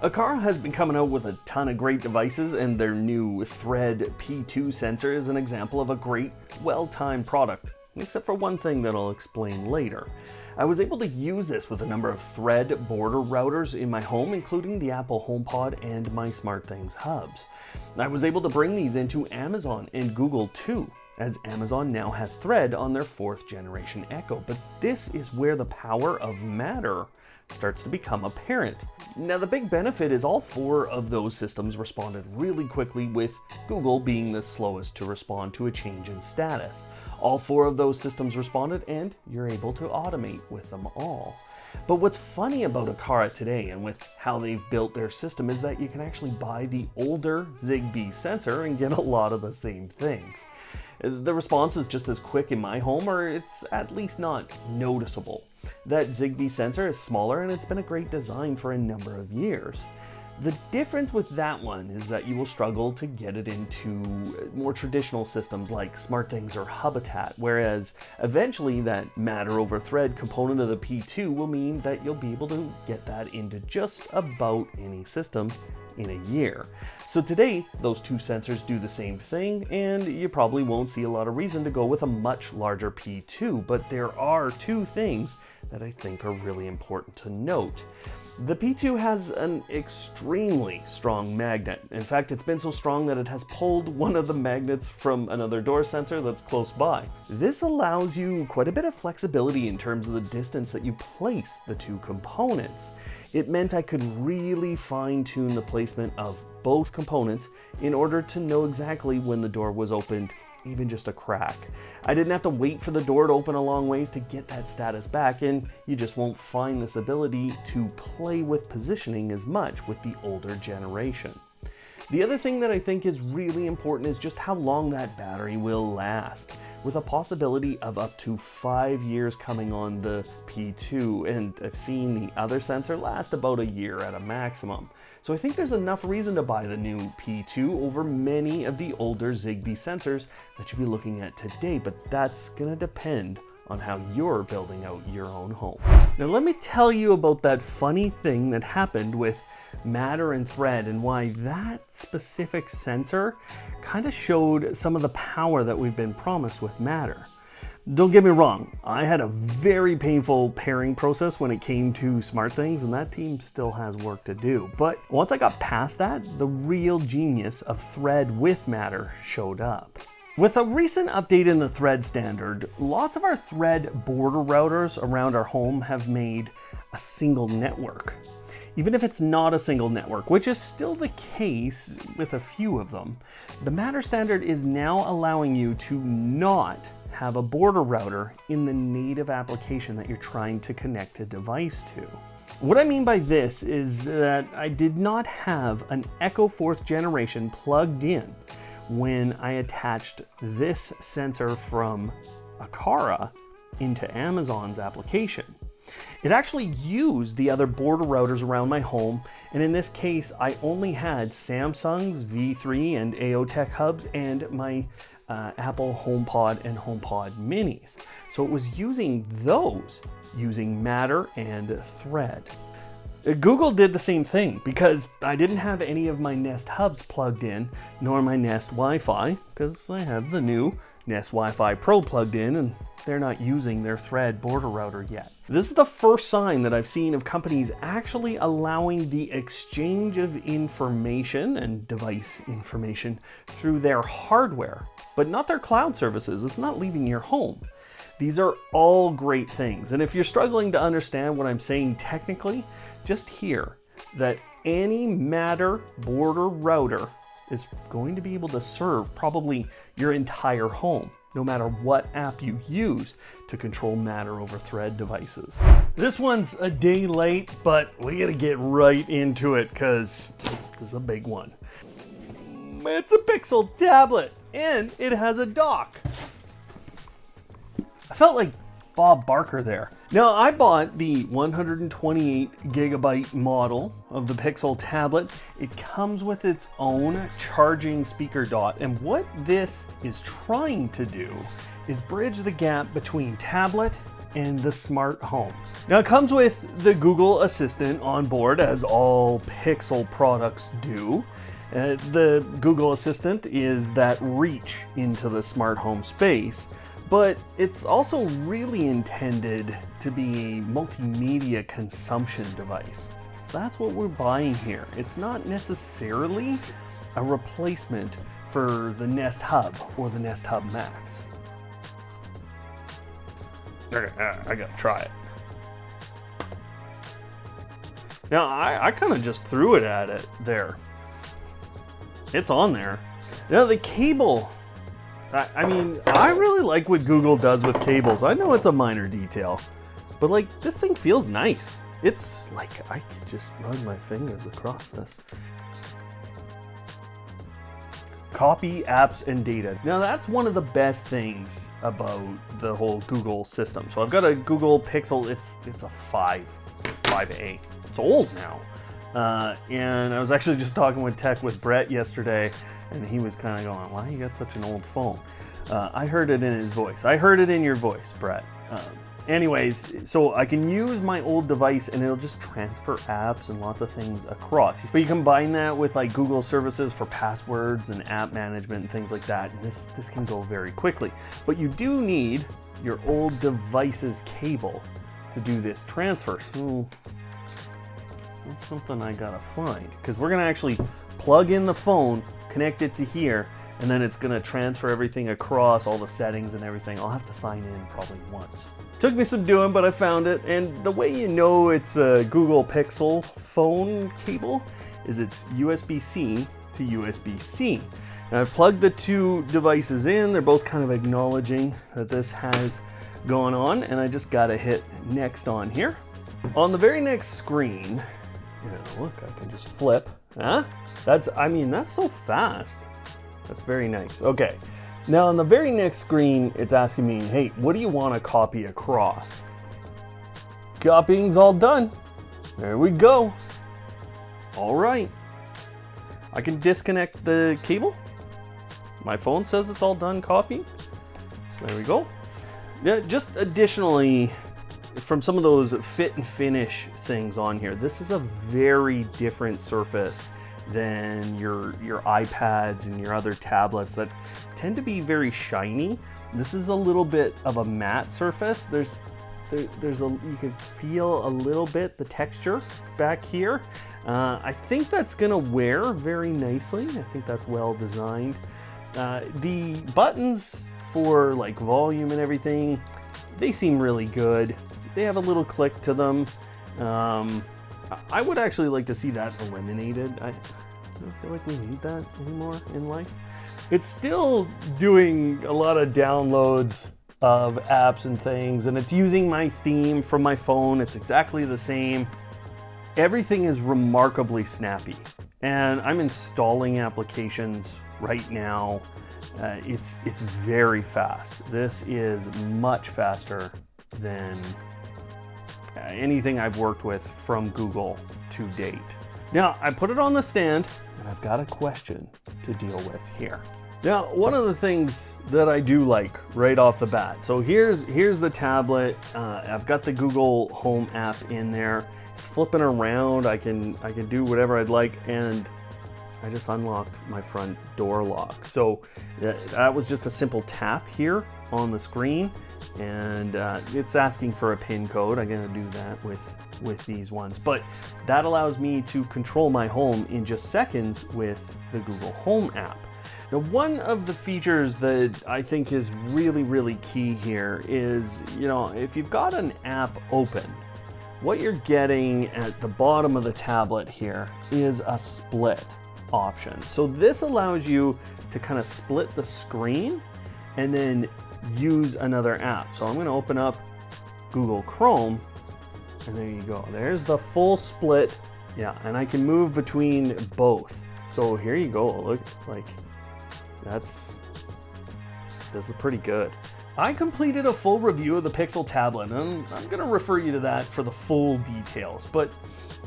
Aqara has been coming out with a ton of great devices, and their new Thread P2 sensor is an example of a great, well-timed product, except for one thing that I'll explain later. I was able to use this with a number of Thread border routers in my home, including the Apple HomePod and my SmartThings hubs. I was able to bring these into Amazon and Google too, as Amazon now has Thread on their 4th generation Echo. But this is where the power of Matter starts to become apparent. Now, the big benefit is all 4 of those systems responded really quickly, with Google being the slowest to respond to a change in status. All 4 of those systems responded, and you're able to automate with them all. But what's funny about Aqara today and with how they've built their system is that you can actually buy the older Zigbee sensor and get a lot of the same things. The response is just as quick in my home, or it's at least not noticeable. That Zigbee sensor is smaller, and it's been a great design for a number of years. The difference with that one is that you will struggle to get it into more traditional systems like SmartThings or Habitat, whereas eventually that Matter over Thread component of the P2 will mean that you'll be able to get that into just about any system in a year. So today, those two sensors do the same thing, and you probably won't see a lot of reason to go with a much larger P2, but there are 2 things that I think are really important to note. The P2 has an extremely strong magnet. In fact, it's been so strong that it has pulled one of the magnets from another door sensor that's close by. This allows you quite a bit of flexibility in terms of the distance that you place the 2 components. It meant I could really fine-tune the placement of both components in order to know exactly when the door was opened, even just a crack. I didn't have to wait for the door to open a long ways to get that status back, and you just won't find this ability to play with positioning as much with the older generation. The other thing that I think is really important is just how long that battery will last, with a possibility of up to 5 years coming on the P2, and I've seen the other sensor last about a year at a maximum. So I think there's enough reason to buy the new P2 over many of the older Zigbee sensors that you'll be looking at today, but that's gonna depend on how you're building out your own home. Now let me tell you about that funny thing that happened with Matter and Thread, and why that specific sensor kind of showed some of the power that we've been promised with Matter. Don't get me wrong, I had a very painful pairing process when it came to SmartThings, and that team still has work to do. But once I got past that, the real genius of Thread with Matter showed up. With a recent update in the Thread standard, lots of our Thread border routers around our home have made a single network. Even if it's not a single network, which is still the case with a few of them, the Matter standard is now allowing you to not have a border router in the native application that you're trying to connect a device to. What I mean by this is that I did not have an Echo 4th generation plugged in when I attached this sensor from Aqara into Amazon's application. It actually used the other border routers around my home, and in this case I only had Samsung's V3 and AOTech hubs and my Apple HomePod and HomePod minis. So it was using those, using Matter and Thread. Google did the same thing because I didn't have any of my Nest hubs plugged in, nor my Nest Wi-Fi, because I have the new Nest Wi-Fi Pro plugged in, and they're not using their Thread border router yet. This is the first sign that I've seen of companies actually allowing the exchange of information and device information through their hardware, but not their cloud services. It's not leaving your home. These are all great things. And if you're struggling to understand what I'm saying technically, just hear that any Matter border router is going to be able to serve probably your entire home, no matter what app you use to control Matter over Thread devices. This one's a day late, but we gotta get right into it because this is a big one. It's a Pixel tablet and it has a dock. I felt like Bob Barker there. Now, I bought the 128 gigabyte model of the Pixel tablet. It comes with its own charging speaker dot, and what this is trying to do is bridge the gap between tablet and the smart home. Now, it comes with the Google Assistant on board, as all Pixel products do. The Google Assistant is that reach into the smart home space, but it's also really intended to be a multimedia consumption device. So that's what we're buying here. It's not necessarily a replacement for the Nest Hub or the Nest Hub Max. Okay, I gotta try it. Now, I kind of just threw it at it there. It's on there. Now, the cable, I mean, I really like what Google does with cables. I know it's a minor detail, but like, this thing feels nice. It's like, I could just run my fingers across this. Copy apps and data. Now, that's one of the best things about the whole Google system. So I've got a Google Pixel. It's a 5A. It's old now. And I was actually just talking with Brett yesterday, and he was kind of going, why you got such an old phone? I heard it in his voice. I heard it in your voice, Brett. Anyways, so I can use my old device and it'll just transfer apps and lots of things across. But you combine that with like Google services for passwords and app management and things like that, and this can go very quickly. But you do need your old device's cable to do this transfer. So that's something I gotta find, because we're gonna actually plug in the phone, connect it to here, and then it's gonna transfer everything across, all the settings and everything. I'll have to sign in probably once. Took me some doing, but I found it. And the way you know it's a Google Pixel phone cable is it's USB-C to USB-C. Now, I've plugged the two devices in. They're both kind of acknowledging that this has gone on, and I just gotta hit next on here. On the very next screen, look, I can just flip. Huh? That's so fast. That's very nice. Okay. Now on the very next screen, it's asking me, hey, what do you want to copy across? Copying's all done. There we go. All right. I can disconnect the cable. My phone says it's all done copying. So there we go. Yeah, just additionally, from some of those fit and finish things on here, this is a very different surface than your iPads and your other tablets that tend to be very shiny. This is a little bit of a matte surface. You can feel a little bit the texture back here. I think that's gonna wear very nicely. I think that's well designed. The buttons for like volume and everything, they seem really good. They have a little click to them. I would actually like to see that eliminated. I don't feel like we need that anymore in life. It's still doing a lot of downloads of apps and things, and it's using my theme from my phone. It's exactly the same. Everything is remarkably snappy, and I'm installing applications right now. It's very fast. This is much faster than anything I've worked with from Google to date. Now, I put it on the stand, and I've got a question to deal with here. Now, one of the things that I do like right off the bat, so here's the tablet. I've got the Google Home app in there. It's flipping around. I can do whatever I'd like, and I just unlocked my front door lock. So that was just a simple tap here on the screen, and it's asking for a PIN code. I'm gonna do that with these ones, but that allows me to control my home in just seconds with the Google Home app. Now, one of the features that I think is really, really key here is, you know, if you've got an app open, what you're getting at the bottom of the tablet here is a split option. So this allows you to kind of split the screen and then use another app. So I'm going to open up Google Chrome, and there you go. There's the full split. Yeah, and I can move between both. So here you go. Look, like this is pretty good. I completed a full review of the Pixel tablet, and I'm going to refer you to that for the full details. But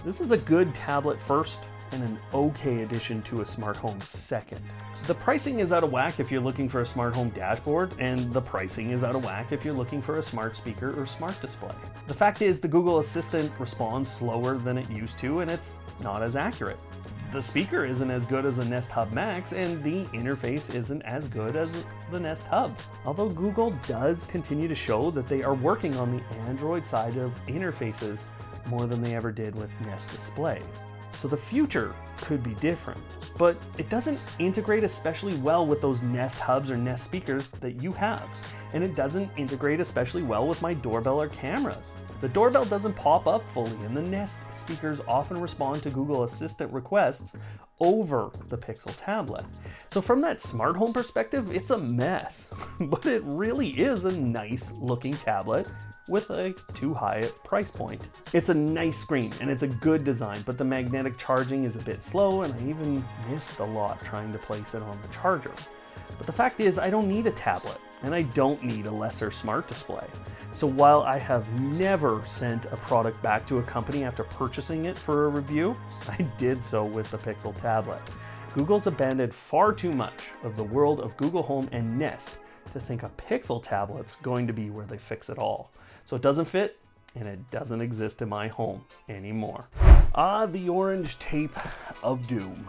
this is a good tablet first and an okay addition to a smart home second. The pricing is out of whack if you're looking for a smart home dashboard, and the pricing is out of whack if you're looking for a smart speaker or smart display. The fact is, the Google Assistant responds slower than it used to, and it's not as accurate. The speaker isn't as good as the Nest Hub Max, and the interface isn't as good as the Nest Hub. Although Google does continue to show that they are working on the Android side of interfaces more than they ever did with Nest Display. So the future could be different, but it doesn't integrate especially well with those Nest Hubs or Nest speakers that you have. And it doesn't integrate especially well with my doorbell or cameras. The doorbell doesn't pop up fully, and the Nest speakers often respond to Google Assistant requests over the Pixel tablet. So from that smart home perspective, it's a mess, but it really is a nice looking tablet with a too high price point. It's a nice screen and it's a good design, but the magnetic charging is a bit slow, and I even missed a lot trying to place it on the charger. But the fact is, I don't need a tablet, and I don't need a lesser smart display. So while I have never sent a product back to a company after purchasing it for a review, I did so with the Pixel tablet. Google's abandoned far too much of the world of Google Home and Nest to think a Pixel tablet's going to be where they fix it all. So it doesn't fit, and it doesn't exist in my home anymore. Ah, the orange tape of doom.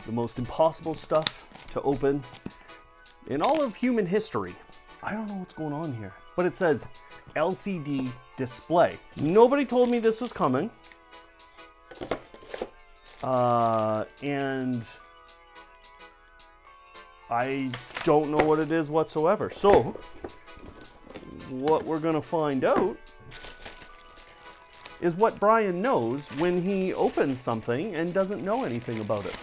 The most impossible stuff to open in all of human history. I don't know what's going on here, but it says LCD display. Nobody told me this was coming. And I don't know what it is whatsoever. So what we're gonna find out is what Brian knows when he opens something and doesn't know anything about it.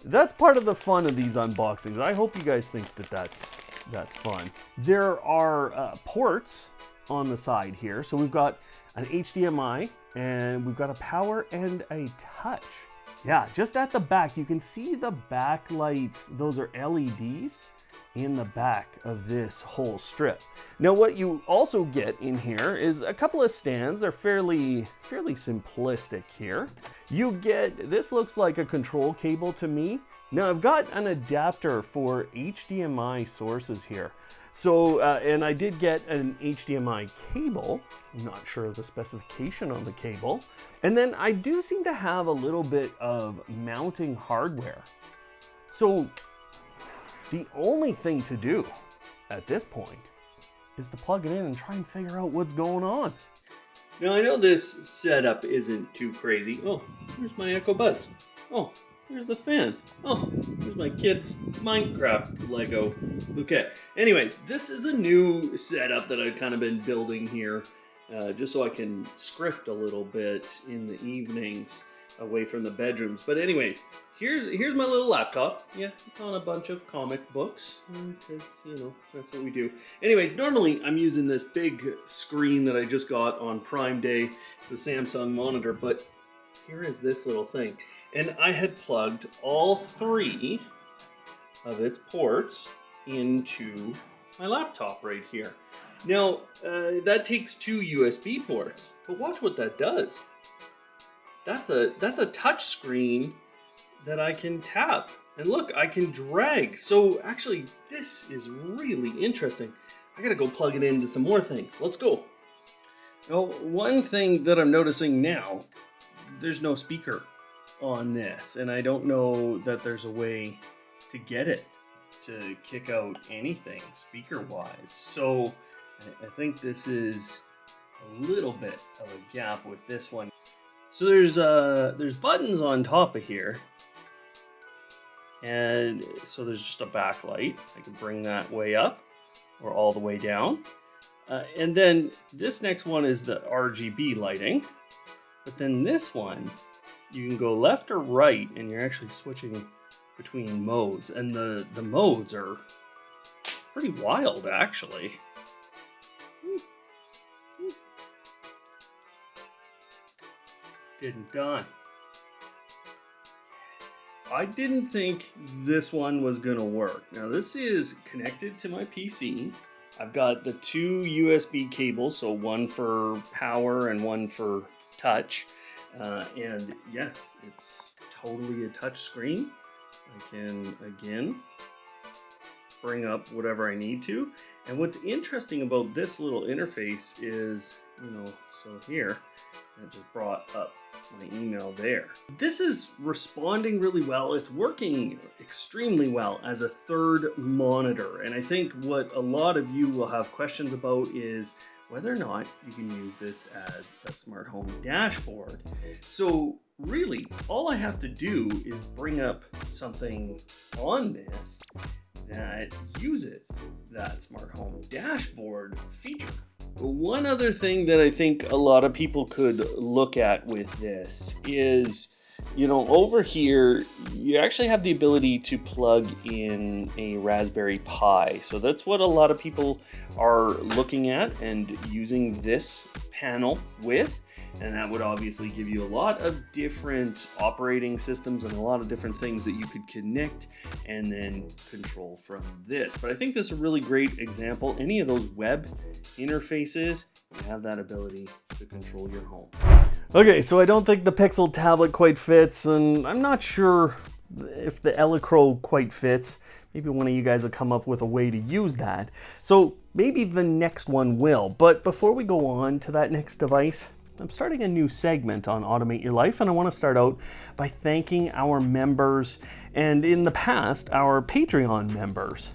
That's part of the fun of these unboxings. I hope you guys think that that's fun. There are ports on the side here. So we've got an HDMI, and we've got a power and a touch. Yeah, just at the back, you can see the backlights. Those are LEDs in the back of this whole strip. Now, what you also get in here is a couple of stands. They're fairly simplistic here. You get, this looks like a control cable to me. Now, I've got an adapter for HDMI sources here. So, and I did get an HDMI cable. I'm not sure of the specification on the cable. And then I do seem to have a little bit of mounting hardware. So the only thing to do at this point is to plug it in and try and figure out what's going on. Now, I know this setup isn't too crazy. Oh, here's my Echo Buds. Oh, here's the fans. Oh, here's my kid's Minecraft Lego bouquet. Anyways, this is a new setup that I've kind of been building here, just so I can script a little bit in the evenings away from the bedrooms. But anyways, here's my little laptop. Yeah, it's on a bunch of comic books, because, you know, that's what we do. Anyways, normally I'm using this big screen that I just got on Prime Day. It's a Samsung monitor, but here is this little thing. And I had plugged all 3 of its ports into my laptop right here. Now, that takes 2 USB ports, but watch what that does. That's a touch screen that I can tap. And look, I can drag. So actually, this is really interesting. I gotta go plug it into some more things. Let's go. Now, one thing that I'm noticing now, there's no speaker on this, and I don't know that there's a way to get it to kick out anything speaker-wise. So I think this is a little bit of a gap with this one. So there's buttons on top of here, and so there's just a backlight. I can bring that way up or all the way down. And then this next one is the RGB lighting. But then this one, you can go left or right, and you're actually switching between modes. And the modes are pretty wild, actually. Didn't die. I didn't think this one was gonna work. Now this is connected to my PC. I've got the two USB cables, so one for power and one for touch. And yes, it's totally a touch screen. I can, again, bring up whatever I need to. And what's interesting about this little interface is, so here, I just brought up my email there. This is responding really well. It's working extremely well as a third monitor. And I think what a lot of you will have questions about is whether or not you can use this as a smart home dashboard. So really, all I have to do is bring up something on this that uses that smart home dashboard feature. One other thing that I think a lot of people could look at with this is, over here, you actually have the ability to plug in a Raspberry Pi. So that's what a lot of people are looking at and using this panel with. And that would obviously give you a lot of different operating systems and a lot of different things that you could connect and then control from this. But I think this is a really great example. Any of those web interfaces, you have that ability to control your home. Okay, so I don't think the Pixel tablet quite fits, and I'm not sure if the Elecro quite fits. Maybe one of you guys will come up with a way to use that. So maybe the next one will. But before we go on to that next device, I'm starting a new segment on Automate Your Life, and I want to start out by thanking our members, and in the past, our Patreon members.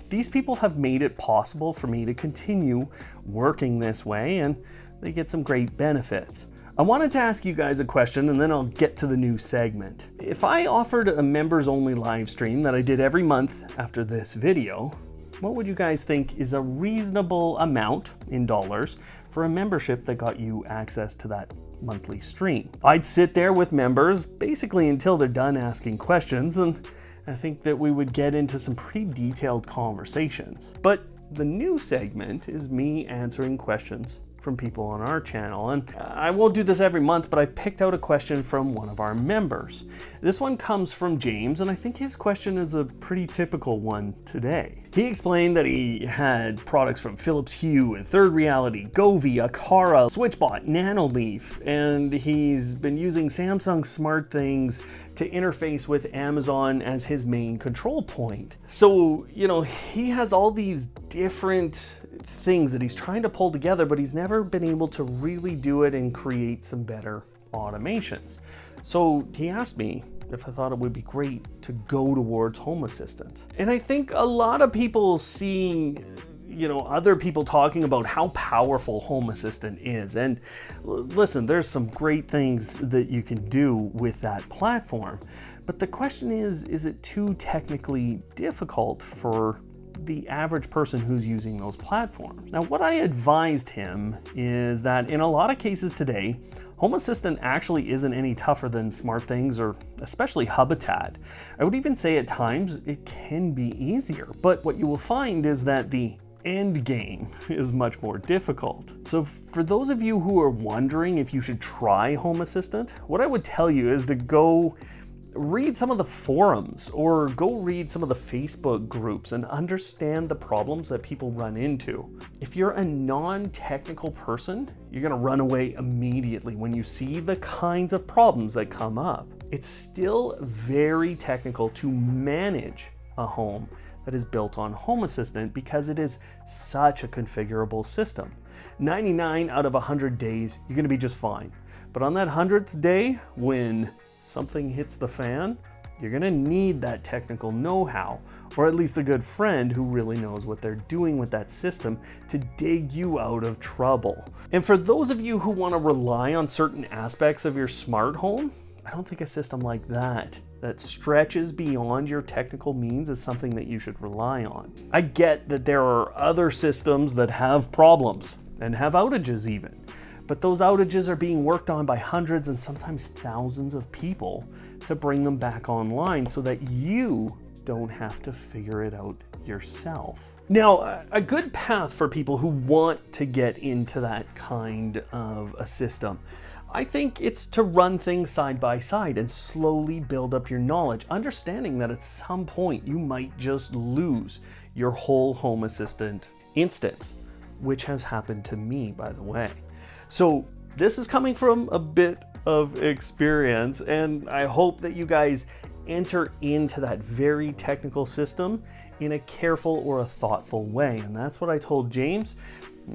These people have made it possible for me to continue working this way, and they get some great benefits. I wanted to ask you guys a question, and then I'll get to the new segment. If I offered a members-only live stream that I did every month after this video, what would you guys think is a reasonable amount in dollars for a membership that got you access to that monthly stream? I'd sit there with members basically until they're done asking questions, and I think that we would get into some pretty detailed conversations. But the new segment is me answering questions from people on our channel, and I won't do this every month, but I've picked out a question from one of our members. This one comes from James, and I think his question is a pretty typical one today. He explained that he had products from Philips Hue and Third Reality, Govee, Aqara, SwitchBot, Nanoleaf, and he's been using Samsung SmartThings to interface with Amazon as his main control point. So, he has all these different things that he's trying to pull together, but he's never been able to really do it and create some better automations. So he asked me if I thought it would be great to go towards Home Assistant. And I think a lot of people seeing other people talking about how powerful Home Assistant is. And listen, there's some great things that you can do with that platform. But the question is it too technically difficult for the average person who's using those platforms? Now, what I advised him is that in a lot of cases today, Home Assistant actually isn't any tougher than SmartThings or especially Habitat. I would even say at times it can be easier, but what you will find is that the end game is much more difficult. So for those of you who are wondering if you should try Home Assistant, what I would tell you is to go read some of the forums or go read some of the Facebook groups and understand the problems that people run into. If you're a non-technical person, you're gonna run away immediately when you see the kinds of problems that come up. It's still very technical to manage a home that is built on Home Assistant because it is such a configurable system. 99 out of 100 days, you're gonna be just fine. But on that 100th day, when something hits the fan, you're gonna need that technical know-how, or at least a good friend who really knows what they're doing with that system to dig you out of trouble. And for those of you who wanna rely on certain aspects of your smart home, I don't think a system like that stretches beyond your technical means is something that you should rely on. I get that there are other systems that have problems and have outages even, but those outages are being worked on by hundreds and sometimes thousands of people to bring them back online so that you don't have to figure it out yourself. Now, a good path for people who want to get into that kind of a system, I think it's to run things side by side and slowly build up your knowledge, understanding that at some point you might just lose your whole Home Assistant instance, which has happened to me, by the way. So this is coming from a bit of experience, and I hope that you guys enter into that very technical system in a careful or a thoughtful way. And that's what I told James.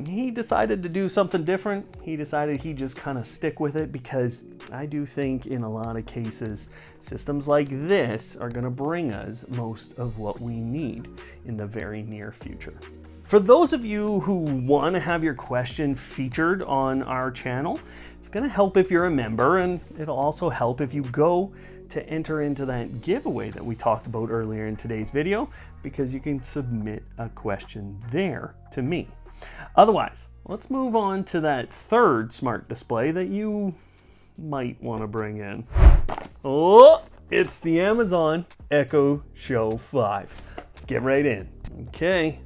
He decided to do something different. He decided he'd just kind of stick with it, because I do think in a lot of cases, systems like this are going to bring us most of what we need in the very near future. For those of you who want to have your question featured on our channel, it's going to help if you're a member, and it'll also help if you go to enter into that giveaway that we talked about earlier in today's video, because you can submit a question there to me. Otherwise, let's move on to that third smart display that you might want to bring in. Oh, it's the Amazon Echo Show 5. Let's get right in. Okay,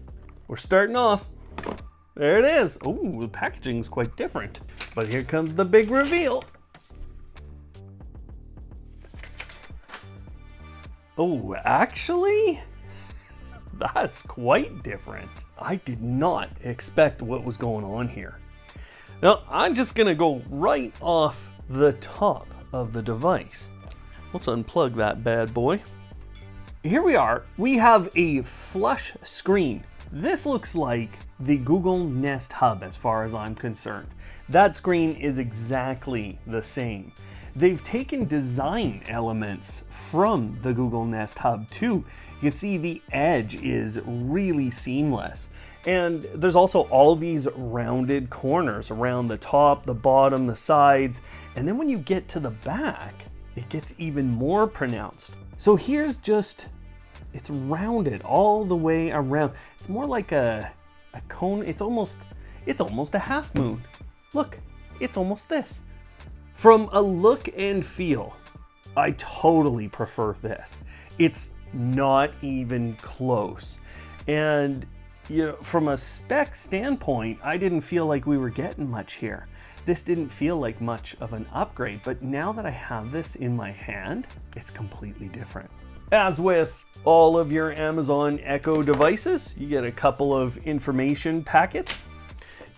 we're starting off. There it is. Oh, the packaging's quite different. But here comes the big reveal. Oh, actually, that's quite different. I did not expect what was going on here. Now, I'm just gonna go right off the top of the device. Let's unplug that bad boy. Here we are. We have a flush screen. This looks like the Google Nest Hub as far as I'm concerned. That screen is exactly the same. They've taken design elements from the Google Nest Hub too. You can see the edge is really seamless. And there's also all these rounded corners around the top, the bottom, the sides. And then when you get to the back, it gets even more pronounced. So here's just, it's rounded all the way around. It's more like a cone. It's almost a half moon. Look, it's almost this. From a look and feel, I totally prefer this. It's not even close. And you know, from a spec standpoint, I didn't feel like we were getting much here. This didn't feel like much of an upgrade, but now that I have this in my hand, it's completely different. As with all of your Amazon Echo devices, you get a couple of information packets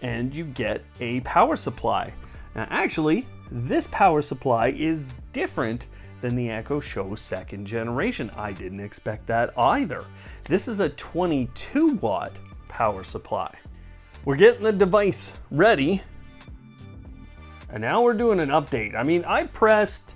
and you get a power supply. Now, actually, this power supply is different than the Echo Show 2nd generation. I didn't expect that either. This is a 22 watt power supply. We're getting the device ready, and now we're doing an update. I mean, I pressed,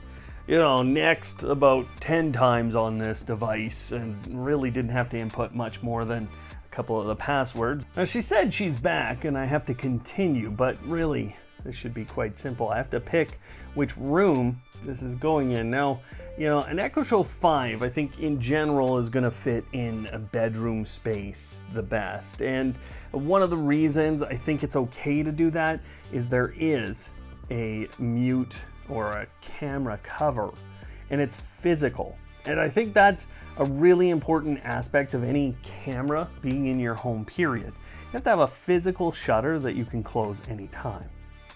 next about 10 times on this device and really didn't have to input much more than a couple of the passwords. Now, she said she's back and I have to continue, but really, this should be quite simple. I have to pick which room this is going in. Now, an Echo Show 5, I think in general is gonna fit in a bedroom space the best. And one of the reasons I think it's okay to do that is there is a mute or a camera cover, and it's physical. And I think that's a really important aspect of any camera being in your home, period. You have to have a physical shutter that you can close anytime.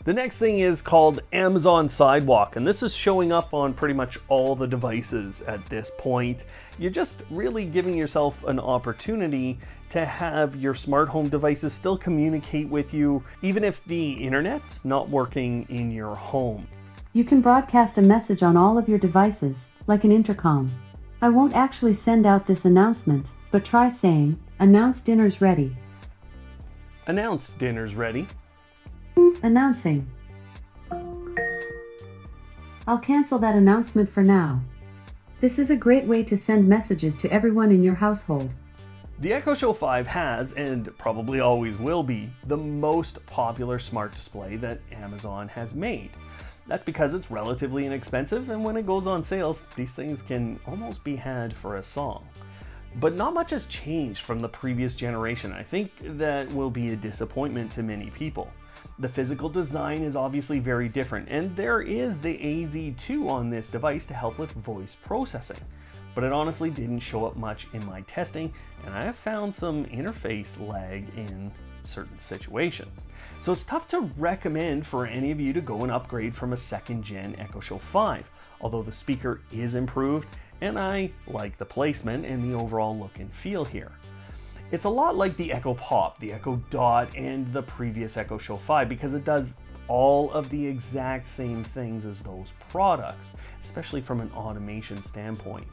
The next thing is called Amazon Sidewalk, and this is showing up on pretty much all the devices at this point. You're just really giving yourself an opportunity to have your smart home devices still communicate with you, even if the internet's not working in your home. You can broadcast a message on all of your devices, like an intercom. I won't actually send out this announcement, but try saying, "Announce dinner's ready." Announce dinner's ready. Announcing. I'll cancel that announcement for now. This is a great way to send messages to everyone in your household. The Echo Show 5 has, and probably always will be, the most popular smart display that Amazon has made. That's because it's relatively inexpensive, and when it goes on sales, these things can almost be had for a song. But not much has changed from the previous generation. I think that will be a disappointment to many people. The physical design is obviously very different, and there is the AZ2 on this device to help with voice processing. But it honestly didn't show up much in my testing, and I have found some interface lag in certain situations. So it's tough to recommend for any of you to go and upgrade from a second gen Echo Show 5, although the speaker is improved, and I like the placement and the overall look and feel here. It's a lot like the Echo Pop, the Echo Dot, and the previous Echo Show 5 because it does all of the exact same things as those products, especially from an automation standpoint.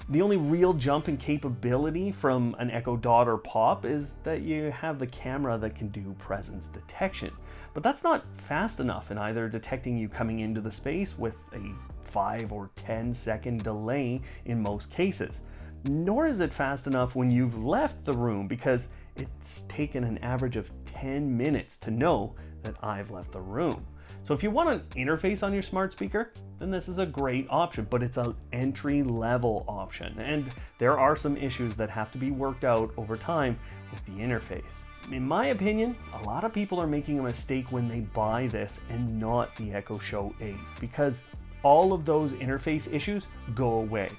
The only real jump in capability from an Echo Dot or Pop is that you have the camera that can do presence detection. But that's not fast enough in either detecting you coming into the space with a 5 or 10 second delay in most cases. Nor is it fast enough when you've left the room because it's taken an average of 10 minutes to know that I've left the room. So if you want an interface on your smart speaker, then this is a great option, but it's an entry-level option. And there are some issues that have to be worked out over time with the interface. In my opinion, a lot of people are making a mistake when they buy this and not the Echo Show 8, because all of those interface issues go away.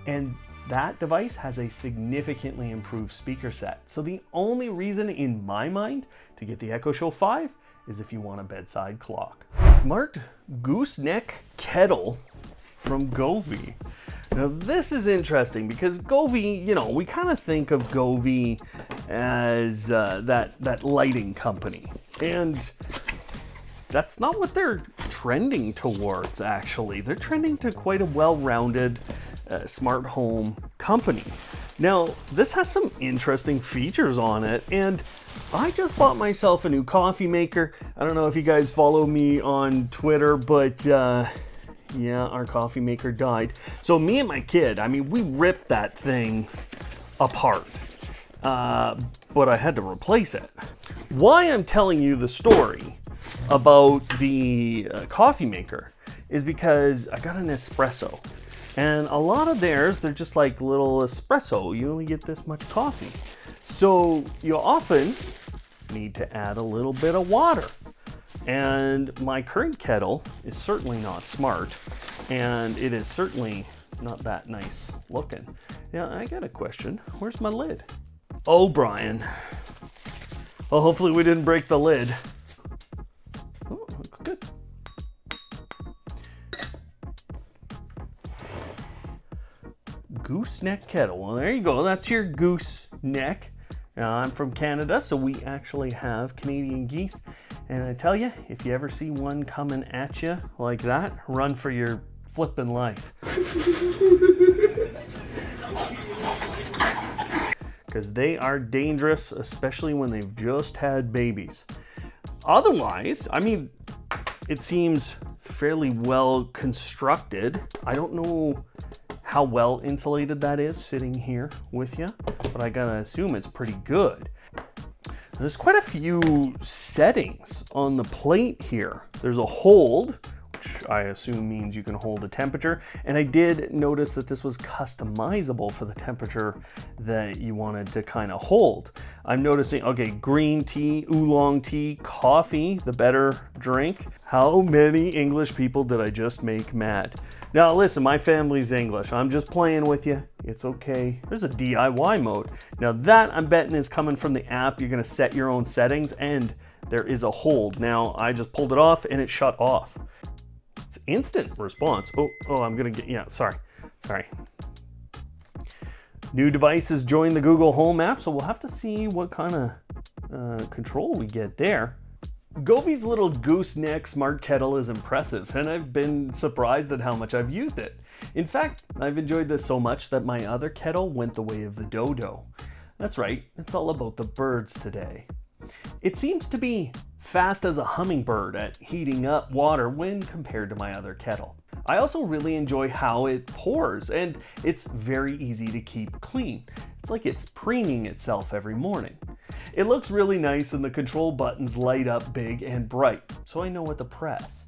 And that device has a significantly improved speaker set. So the only reason in my mind to get the Echo Show 5 is if you want a bedside clock. Smart gooseneck kettle from Govee. Now this is interesting because Govee, we kind of think of Govee as that lighting company, and that's not what they're trending towards. Actually, they're trending to quite a well-rounded smart home company. Now, this has some interesting features on it, and I just bought myself a new coffee maker. I don't know if you guys follow me on Twitter, but yeah, our coffee maker died. So me and my kid, we ripped that thing apart, but I had to replace it. Why I'm telling you the story about the coffee maker is because I got an espresso. And a lot of theirs, they're just like little espresso. You only get this much coffee. So you often need to add a little bit of water. And my current kettle is certainly not smart. And it is certainly not that nice looking. Now, I got a question. Where's my lid? Oh, Brian. Well, hopefully we didn't break the lid. Oh, looks good. Gooseneck kettle. Well, there you go. That's your gooseneck. I'm from Canada, so we actually have Canadian geese. And I tell you, if you ever see one coming at you like that, run for your flippin' life. Because they are dangerous, especially when they've just had babies. Otherwise, it seems fairly well constructed. I don't know how well insulated that is sitting here with you, but I gotta assume it's pretty good. There's quite a few settings on the plate here. There's a hold, which I assume means you can hold a temperature, and I did notice that this was customizable for the temperature that you wanted to kind of hold. I'm noticing, okay, green tea, oolong tea, coffee, the better drink. How many English people did I just make mad? Now listen, my family's English. I'm just playing with you. It's okay. There's a DIY mode. Now that I'm betting is coming from the app. You're gonna set your own settings and there is a hold. Now I just pulled it off and it shut off. It's instant response. Oh, I'm gonna get, yeah, sorry. New devices join the Google Home app, so we'll have to see what kind of control we get there. Govee's little gooseneck smart kettle is impressive, and I've been surprised at how much I've used it. In fact, I've enjoyed this so much that my other kettle went the way of the dodo. That's right, it's all about the birds today. It seems to be fast as a hummingbird at heating up water when compared to my other kettle. I also really enjoy how it pours, and it's very easy to keep clean. It's like it's preening itself every morning. It looks really nice and the control buttons light up big and bright, so I know what to press.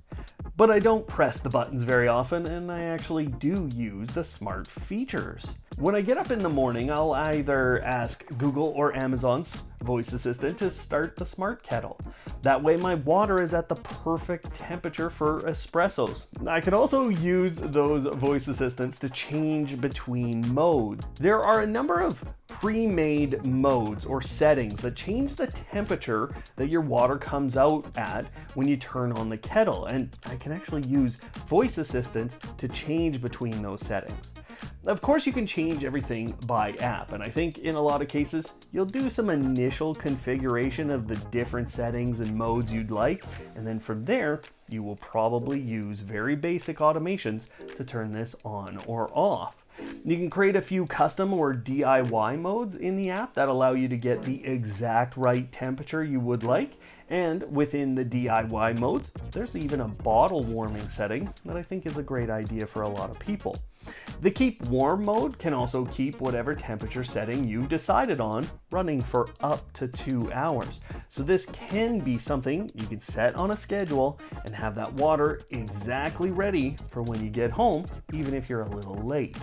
But I don't press the buttons very often, and I actually do use the smart features. When I get up in the morning, I'll either ask Google or Amazon's voice assistant to start the smart kettle. That way my water is at the perfect temperature for espressos. I can also use those voice assistants to change between modes. There are a number of pre-made modes or settings that change the temperature that your water comes out at when you turn on the kettle, and I can actually use voice assistants to change between those settings. Of course, you can change everything by app, and I think in a lot of cases, you'll do some initial configuration of the different settings and modes you'd like, and then from there, you will probably use very basic automations to turn this on or off. You can create a few custom or DIY modes in the app that allow you to get the exact right temperature you would like. And within the DIY modes, there's even a bottle warming setting that I think is a great idea for a lot of people. The keep warm mode can also keep whatever temperature setting you've decided on running for up to 2 hours. So this can be something you can set on a schedule and have that water exactly ready for when you get home, even if you're a little late.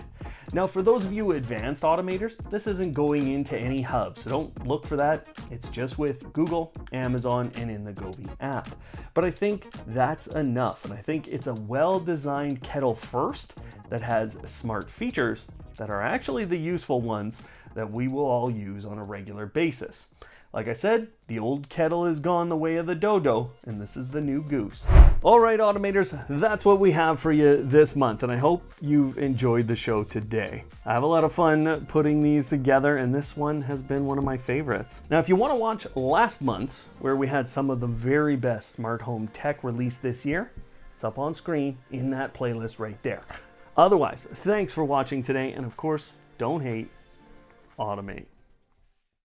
Now, for those of you advanced automators, this isn't going into any hub, so don't look for that. It's just with Google, Amazon, and in the Govee app. But I think that's enough, and I think it's a well-designed kettle first that has smart features that are actually the useful ones that we will all use on a regular basis. Like I said, the old kettle is gone the way of the dodo, and this is the new goose. All right, automators, that's what we have for you this month, and I hope you've enjoyed the show today. I have a lot of fun putting these together, and this one has been one of my favorites. Now, if you want to watch last month's, where we had some of the very best smart home tech released this year, it's up on screen in that playlist right there. Otherwise, thanks for watching today, and of course, don't hate, automate.